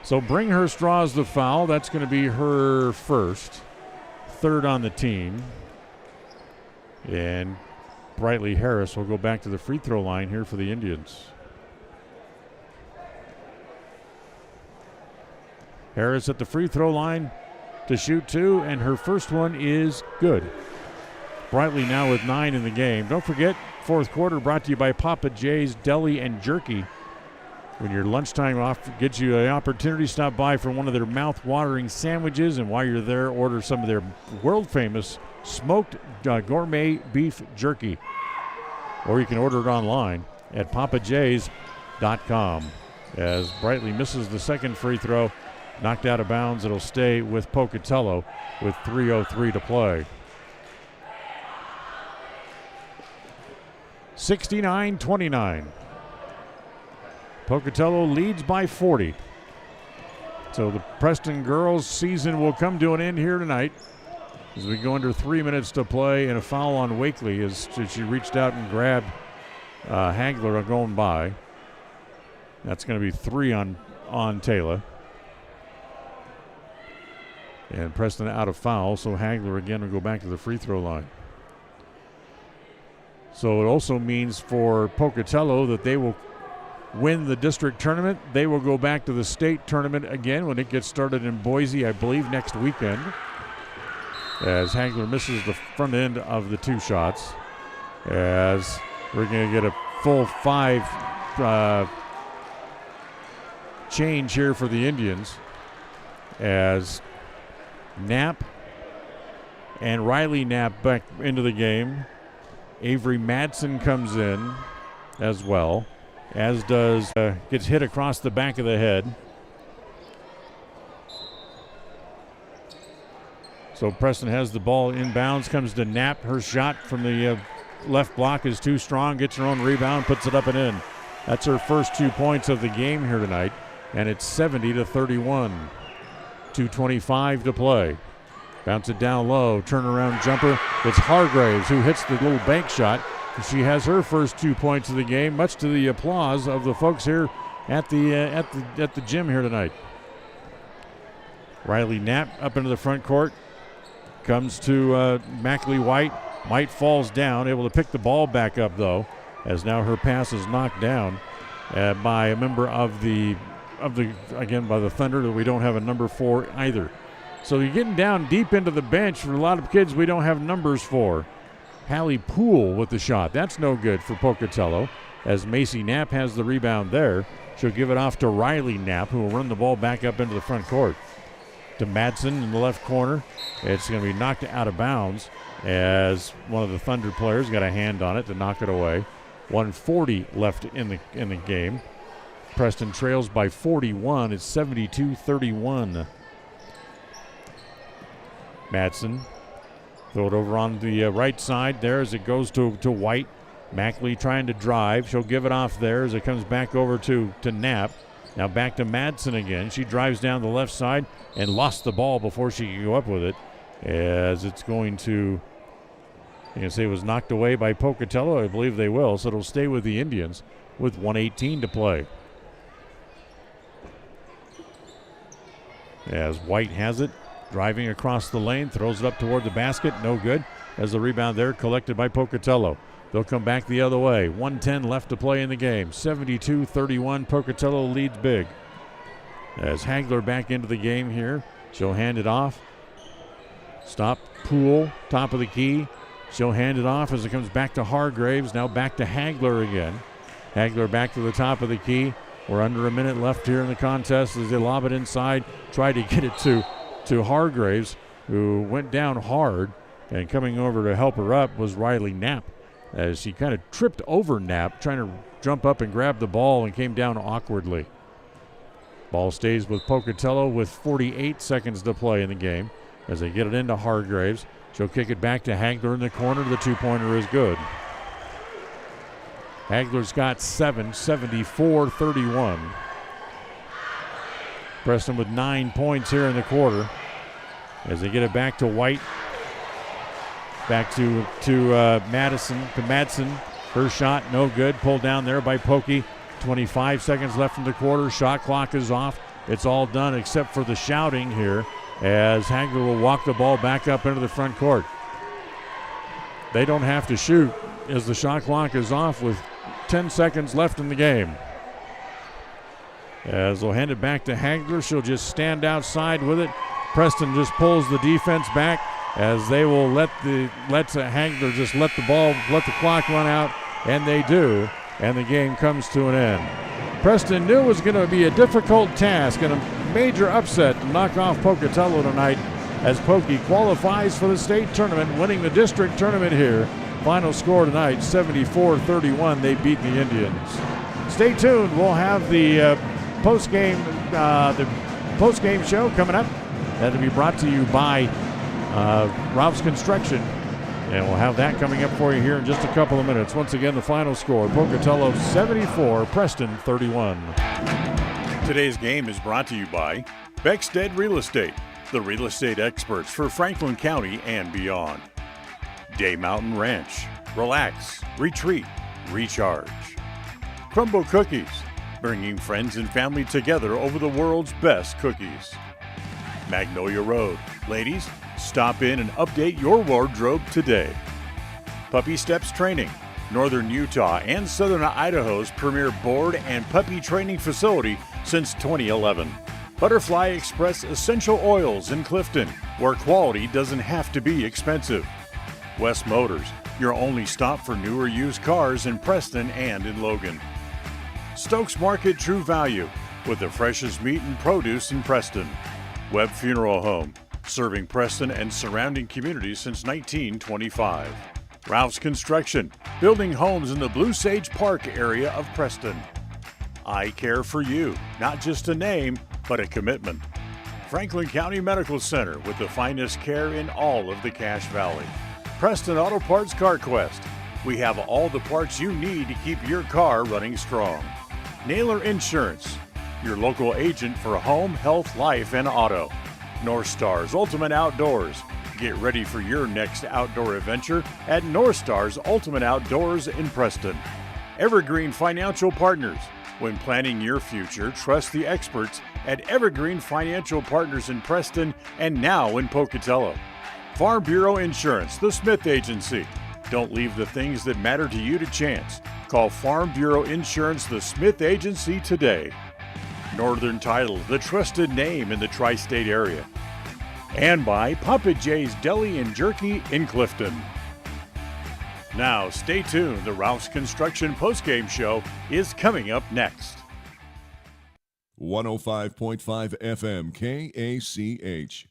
So Bringhurst draws the foul. That's going to be her first, 3rd on the team. And Brightly Harris will go back to the free throw line here for the Indians. Harris at the free throw line to shoot 2, and her first one is good. Brightly now with 9 in the game. Don't forget, fourth quarter brought to you by Papa J's Deli and Jerky. When your lunchtime off gets you an opportunity, stop by for one of their mouth-watering sandwiches, and while you're there, order some of their world-famous smoked gourmet beef jerky. Or you can order it online at papajays.com. As Brightly misses the second free throw, knocked out of bounds, it'll stay with Pocatello with 3:03 to play. 69-29. Pocatello leads by 40. So the Preston girls' season will come to an end here tonight as we go under 3 minutes to play, and a foul on Wakely as she reached out and grabbed Hagler going by. That's going to be 3 on Taylor. And Preston out of foul, so Hagler again will go back to the free throw line. So it also means for Pocatello that they will win the district tournament. They will go back to the state tournament again when it gets started in Boise, I believe, next weekend. As Hagler misses the front end of the 2 shots. As we're going to get a full 5 change here for the Indians. As Knapp and Riley Knapp back into the game. Avery Madsen comes in as well, as does gets hit across the back of the head. So Preston has the ball inbounds, comes to Knapp. Her shot from the left block is too strong, gets her own rebound, puts it up and in. That's her first 2 points of the game here tonight, and it's 70-31. 2:25 to play. Bounce it down low, turnaround jumper. It's Hargraves who hits the little bank shot. She has her first 2 points of the game, much to the applause of the folks here at the gym here tonight. Riley Knapp up into the front court, comes to Mackley White. White falls down, able to pick the ball back up though, as now her pass is knocked down by a member of the by the Thunder, that we don't have a number 4 either. So you're getting down deep into the bench for a lot of kids we don't have numbers for. Hallie Poole with the shot. That's no good for Pocatello, as Macy Knapp has the rebound there. She'll give it off to Riley Knapp, who will run the ball back up into the front court. To Madsen in the left corner. It's going to be knocked out of bounds as one of the Thunder players got a hand on it to knock it away. 1:40 left in the game. Preston trails by 41. It's 72-31. Madsen, throw it over on the right side there as it goes to White. Mackley trying to drive. She'll give it off there as it comes back over to Knapp. Now back to Madsen again. She drives down the left side and lost the ball before she could go up with it, as it's going to, you can say it was knocked away by Pocatello. I believe they will, so it'll stay with the Indians with 1:18 to play. As White has it, driving across the lane, throws it up toward the basket, no good. As the rebound there collected by Pocatello. They'll come back the other way. 1:10 left to play in the game. 72-31, Pocatello leads big. As Hagler back into the game here, she'll hand it off. Stop, Poole, top of the key. She'll hand it off as it comes back to Hargraves, now back to Hagler again. Hagler back to the top of the key. We're under a minute left here in the contest as they lob it inside, try to get it to Hargraves, who went down hard, and coming over to help her up was Riley Knapp, as she kind of tripped over Knapp, trying to jump up and grab the ball and came down awkwardly. Ball stays with Pocatello with 48 seconds to play in the game as they get it into Hargraves. She'll kick it back to Hagler in the corner. The two-pointer is good. Hagler's got 7, 74-31. Preston with 9 points here in the quarter as they get it back to White. Back to Madsen. Her shot, no good. Pulled down there by Pokey. 25 seconds left in the quarter. Shot clock is off. It's all done except for the shouting here as Hagler will walk the ball back up into the front court. They don't have to shoot as the shot clock is off with 10 seconds left in the game. As they'll hand it back to Hagler. She'll just stand outside with it. Preston just pulls the defense back as they will let Hagler just let the clock run out, and they do, and the game comes to an end. Preston knew it was going to be a difficult task and a major upset to knock off Pocatello tonight as Pokey qualifies for the state tournament, winning the district tournament here. Final score tonight, 74-31. They beat the Indians. Stay tuned. We'll have the post-game show coming up. That'll be brought to you by Ralph's Construction. And we'll have that coming up for you here in just a couple of minutes. Once again, the final score, Pocatello 74, Preston 31. Today's game is brought to you by Beckstead Real Estate, the real estate experts for Franklin County and beyond. Day Mountain Ranch, relax, retreat, recharge. Crumble Cookies, bringing friends and family together over the world's best cookies. Magnolia Road, ladies, stop in and update your wardrobe today. Puppy Steps Training, Northern Utah and Southern Idaho's premier board and puppy training facility since 2011. Butterfly Express Essential Oils in Clifton, where quality doesn't have to be expensive. West Motors, your only stop for newer used cars in Preston and in Logan. Stokes Market True Value, with the freshest meat and produce in Preston. Webb Funeral Home, serving Preston and surrounding communities since 1925. Ralph's Construction, building homes in the Blue Sage Park area of Preston. I Care for You, not just a name, but a commitment. Franklin County Medical Center, with the finest care in all of the Cache Valley. Preston Auto Parts CarQuest, we have all the parts you need to keep your car running strong. Naylor Insurance, your local agent for home, health, life, and auto. North Star's Ultimate Outdoors. Get ready for your next outdoor adventure at North Star's Ultimate Outdoors in Preston. Evergreen Financial Partners. When planning your future, trust the experts at Evergreen Financial Partners in Preston and now in Pocatello. Farm Bureau Insurance, the Smith Agency. Don't leave the things that matter to you to chance. Call Farm Bureau Insurance, the Smith Agency today. Northern Title, the trusted name in the tri-state area. And by Papa J's Deli and Jerky in Clifton. Now, stay tuned. The Ralph's Construction postgame show is coming up next. 105.5 FM KACH.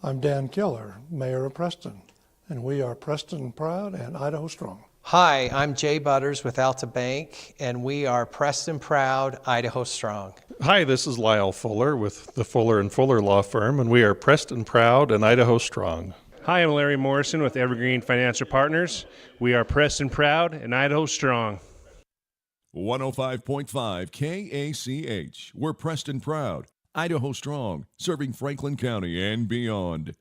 I'm Dan Keller, Mayor of Preston, and we are Preston Proud and Idaho Strong. Hi, I'm Jay Butters with Alta Bank, and we are Preston Proud, Idaho Strong. Hi, this is Lyle Fuller with the Fuller & Fuller Law Firm, and we are Preston Proud and Idaho Strong. Hi, I'm Larry Morrison with Evergreen Financial Partners. We are Preston Proud and Idaho Strong. 105.5 KACH. We're Preston Proud, Idaho Strong, serving Franklin County and beyond.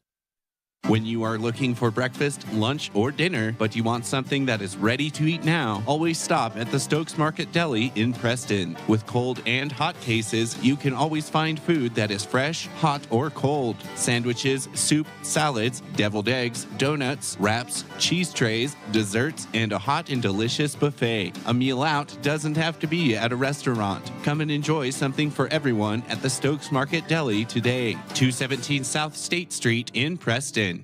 When you are looking for breakfast, lunch, or dinner, but you want something that is ready to eat now, always stop at the Stokes Market Deli in Preston. With cold and hot cases, you can always find food that is fresh, hot, or cold. Sandwiches, soup, salads, deviled eggs, donuts, wraps, cheese trays, desserts, and a hot and delicious buffet. A meal out doesn't have to be at a restaurant. Come and enjoy something for everyone at the Stokes Market Deli today. 217 South State Street in Preston.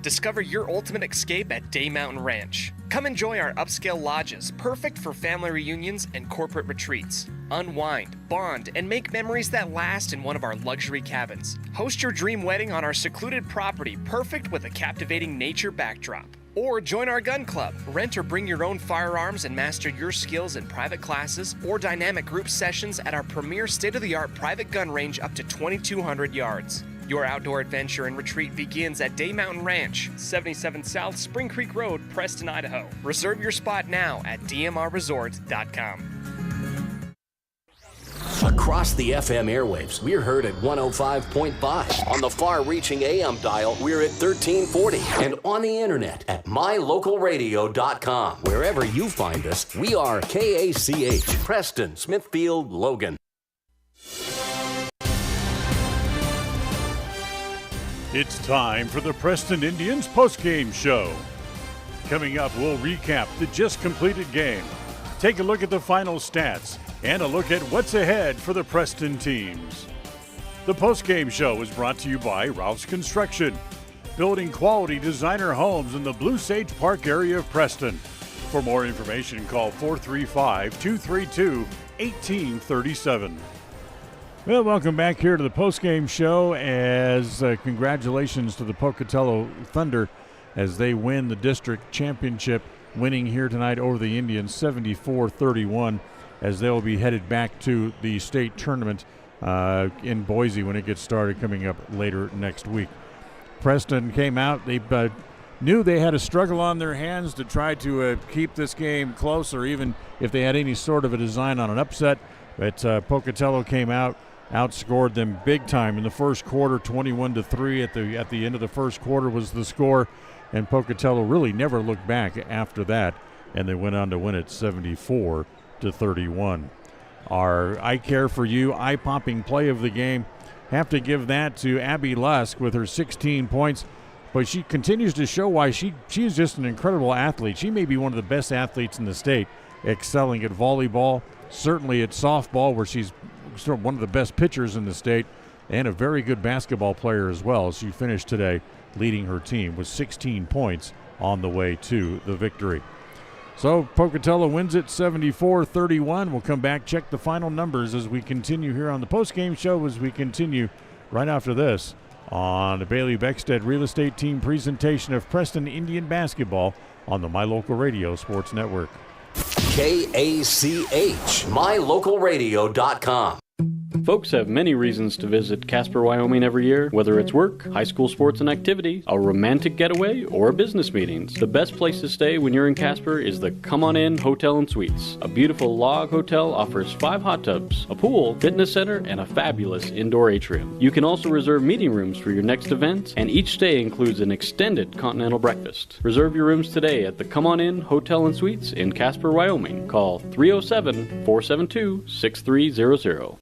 Discover your ultimate escape at Day Mountain Ranch. Come enjoy our upscale lodges, perfect for family reunions and corporate retreats. Unwind, bond, and make memories that last in one of our luxury cabins. Host your dream wedding on our secluded property, perfect with a captivating nature backdrop. Or join our gun club. Rent or bring your own firearms and master your skills in private classes or dynamic group sessions at our premier state-of-the-art private gun range up to 2,200 yards. Your outdoor adventure and retreat begins at Day Mountain Ranch, 77 South Spring Creek Road, Preston, Idaho. Reserve your spot now at dmrresort.com. Across the FM airwaves, we're heard at 105.5. On the far-reaching AM dial, we're at 1340. And on the internet at mylocalradio.com. Wherever you find us, we are KACH, Preston, Smithfield, Logan. It's time for the Preston Indians postgame show. Coming up, we'll recap the just completed game, take a look at the final stats, and a look at what's ahead for the Preston teams. The postgame show is brought to you by Ralph's Construction, building quality designer homes in the Blue Sage Park area of Preston. For more information, call 435-232-8255 18-37. Well, welcome back here to the postgame show as congratulations to the Pocatello Thunder as they win the district championship, winning here tonight over the Indians 74-31 as they'll be headed back to the state tournament in Boise when it gets started coming up later next week. Preston came out. They knew they had a struggle on their hands to try to keep this game close, or even if they had any sort of a design on an upset. But Pocatello came out, outscored them big time in the first quarter, 21-3 at the end of the first quarter was the score, and Pocatello really never looked back after that, and they went on to win it 74-31. Our I Care For You eye-popping play of the game, have to give that to Abby Lusk with her 16 points, but she continues to show why she is just an incredible athlete. She may be one of the best athletes in the state, excelling at volleyball, certainly at softball, where she's sort of one of the best pitchers in the state, and a very good basketball player as well. She finished today leading her team with 16 points on the way to the victory. So Pocatello wins it 74-31. We'll come back, check the final numbers as we continue here on the postgame show, as we continue right after this on the Bailey Beckstead Real Estate Team presentation of Preston Indian basketball on the My Local Radio Sports Network. KACH, MyLocalRadio.com. Folks have many reasons to visit Casper, Wyoming every year, whether it's work, high school sports and activities, a romantic getaway, or business meetings. The best place to stay when you're in Casper is the Come On In Hotel and Suites. A beautiful log hotel offers 5 hot tubs, a pool, fitness center, and a fabulous indoor atrium. You can also reserve meeting rooms for your next event, and each stay includes an extended continental breakfast. Reserve your rooms today at the Come On In Hotel and Suites in Casper, Wyoming. Call 307-472-6300.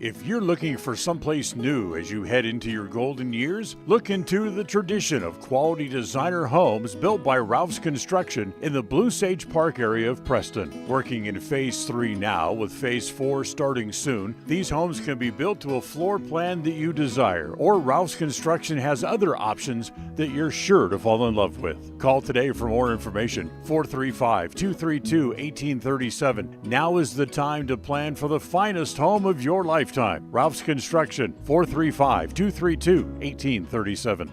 If you're looking for someplace new as you head into your golden years, look into the tradition of quality designer homes built by Ralph's Construction in the Blue Sage Park area of Preston. Working in Phase 3 now, with Phase 4 starting soon, these homes can be built to a floor plan that you desire, or Ralph's Construction has other options that you're sure to fall in love with. Call today for more information, 435-232-1837. Now is the time to plan for the finest home of your lifetime. Ralph's Construction, 435-232-1837.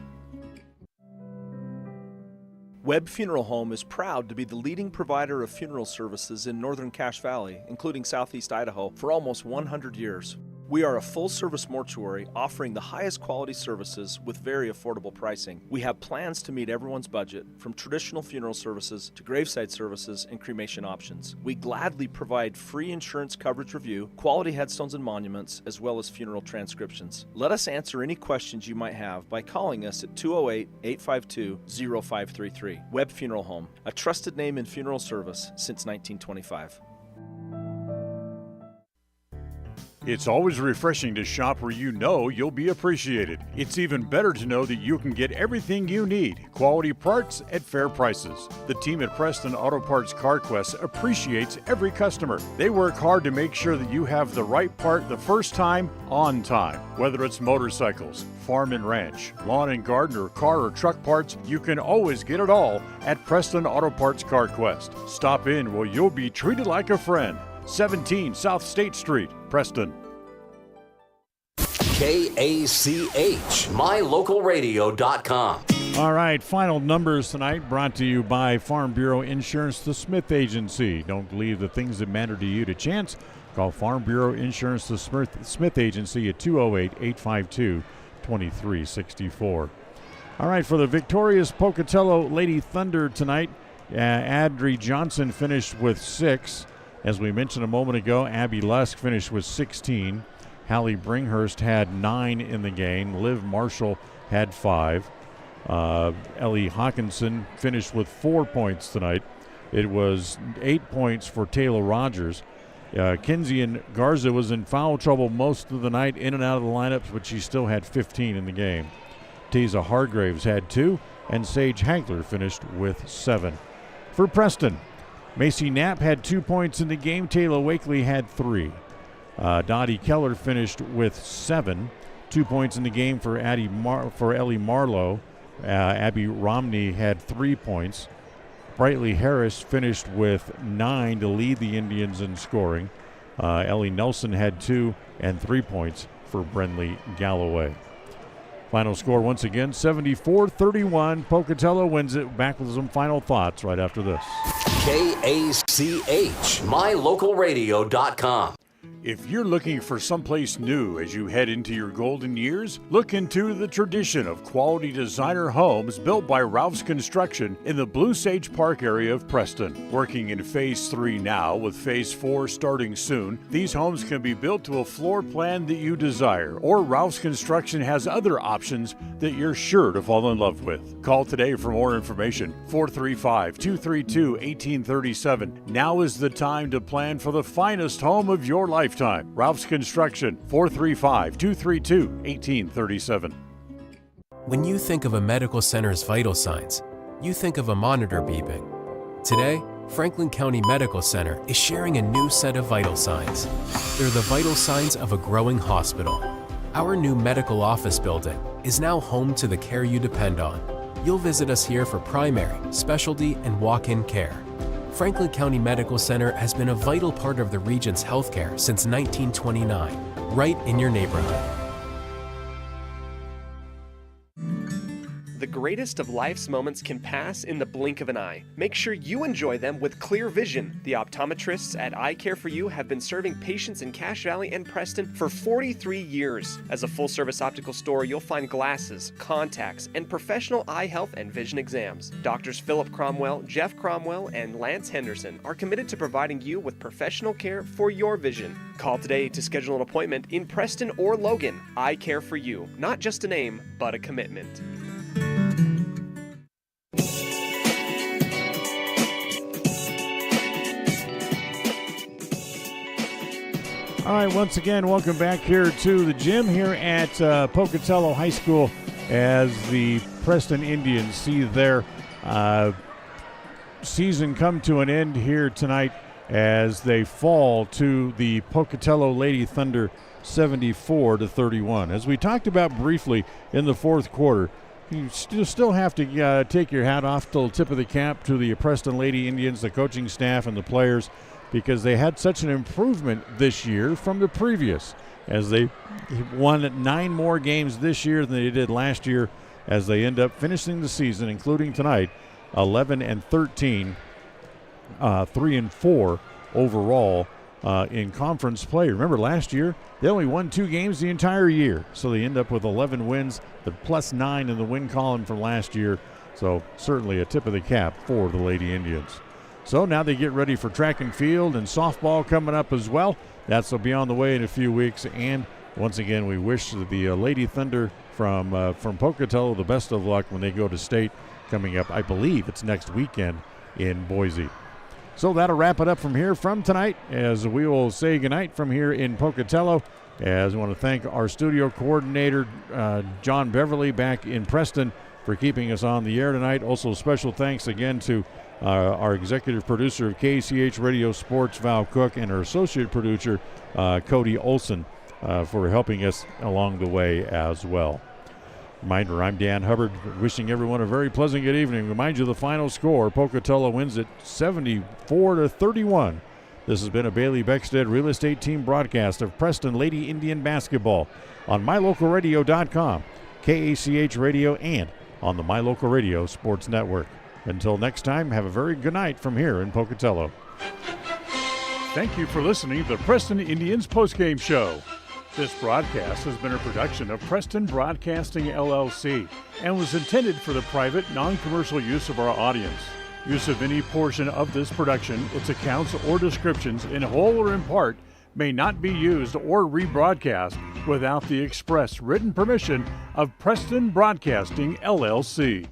Webb Funeral Home is proud to be the leading provider of funeral services in northern Cache Valley, including southeast Idaho, for almost 100 years. We are a full-service mortuary offering the highest quality services with very affordable pricing. We have plans to meet everyone's budget, from traditional funeral services to graveside services and cremation options. We gladly provide free insurance coverage review, quality headstones and monuments, as well as funeral transcriptions. Let us answer any questions you might have by calling us at 208-852-0533. Webb Funeral Home, a trusted name in funeral service since 1925. It's always refreshing to shop where you know you'll be appreciated. It's even better to know that you can get everything you need, quality parts at fair prices. The team at Preston Auto Parts CarQuest appreciates every customer. They work hard to make sure that you have the right part the first time, on time. Whether it's motorcycles, farm and ranch, lawn and garden, or car or truck parts, you can always get it all at Preston Auto Parts CarQuest. Stop in where you'll be treated like a friend. 17 South State Street, Preston. KACH, MyLocalRadio.com. All right, final numbers tonight brought to you by Farm Bureau Insurance, the Smith Agency. Don't leave the things that matter to you to chance. Call Farm Bureau Insurance, the Smith Agency at 208-852-2364. All right, for the victorious Pocatello Lady Thunder tonight, Adri Johnson finished with 6. As we mentioned a moment ago, Abby Lusk finished with 16. Hallie Bringhurst had 9 in the game. Liv Marshall had 5. Ellie Hawkinson finished with 4 points tonight. It was 8 points for Taylor Rogers. Kinsey Garza was in foul trouble most of the night, in and out of the lineups, but she still had 15 in the game. Teza Hargraves had 2, and Sage Hagler finished with 7. For Preston, Macy Knapp had 2 points in the game. Taylor Wakely had 3. Dottie Keller finished with 7. 2 points in the game for Ellie Marlowe. Abby Romney had 3 points. Brightly Harris finished with 9 to lead the Indians in scoring. Ellie Nelson had 2, and 3 points for Brenly Galloway. Final score once again, 74-31. Pocatello wins it. Back with some final thoughts right after this. KACH, mylocalradio.com. If you're looking for someplace new as you head into your golden years, look into the tradition of quality designer homes built by Ralph's Construction in the Blue Sage Park area of Preston. Working in Phase 3 now, with Phase 4 starting soon, these homes can be built to a floor plan that you desire, or Ralph's Construction has other options that you're sure to fall in love with. Call today for more information, 435-232-1837. Now is the time to plan for the finest home of your lifetime. Ralph's Construction, 435-232-1837. When you think of a medical center's vital signs, you think of a monitor beeping. Today, Franklin County Medical Center is sharing a new set of vital signs. They're the vital signs of a growing hospital. Our new medical office building is now home to the care you depend on. You'll visit us here for primary, specialty, and walk-in care. Franklin County Medical Center has been a vital part of the region's healthcare since 1929, right in your neighborhood. The greatest of life's moments can pass in the blink of an eye. Make sure you enjoy them with clear vision. The optometrists at Eye Care for You have been serving patients in Cache Valley and Preston for 43 years. As a full-service optical store, you'll find glasses, contacts, and professional eye health and vision exams. Doctors Philip Cromwell, Jeff Cromwell, and Lance Henderson are committed to providing you with professional care for your vision. Call today to schedule an appointment in Preston or Logan. Eye Care for You, not just a name, but a commitment. All right, once again, welcome back here to the gym here at Pocatello High School as the Preston Indians see their season come to an end here tonight as they fall to the Pocatello Lady Thunder 74-31. As we talked about briefly in the fourth quarter, you still have to take your hat off to the tip of the cap to the Preston Lady Indians, the coaching staff, and the players, because they had such an improvement this year from the previous, as they won 9 more games this year than they did last year, as they end up finishing the season, including tonight, 11-13, 3-4 overall in conference play. Remember, last year they only won 2 games the entire year, so they end up with 11 wins, the +9 in the win column from last year. So certainly a tip of the cap for the Lady Indians. So now they get ready for track and field and softball coming up as well. That'll be on the way in a few weeks. And once again, we wish the Lady Thunder from Pocatello the best of luck when they go to state coming up. I believe it's next weekend in Boise. So that'll wrap it up from here from tonight, as we will say goodnight from here in Pocatello. As I want to thank our studio coordinator, John Beverly, back in Preston, for keeping us on the air tonight. Also, special thanks again to our executive producer of KCH Radio Sports, Val Cook, and our associate producer, Cody Olson, for helping us along the way as well. Reminder, I'm Dan Hubbard, wishing everyone a very pleasant good evening. Remind you the final score, Pocatello wins it 74-31. This has been a Bailey Beckstead Real Estate Team broadcast of Preston Lady Indian Basketball on mylocalradio.com, KACH Radio, and on the My Local Radio Sports Network. Until next time, have a very good night from here in Pocatello. Thank you for listening to the Preston Indians postgame show. This broadcast has been a production of Preston Broadcasting, LLC, and was intended for the private, non-commercial use of our audience. Use of any portion of this production, its accounts or descriptions, in whole or in part, may not be used or rebroadcast without the express written permission of Preston Broadcasting, LLC.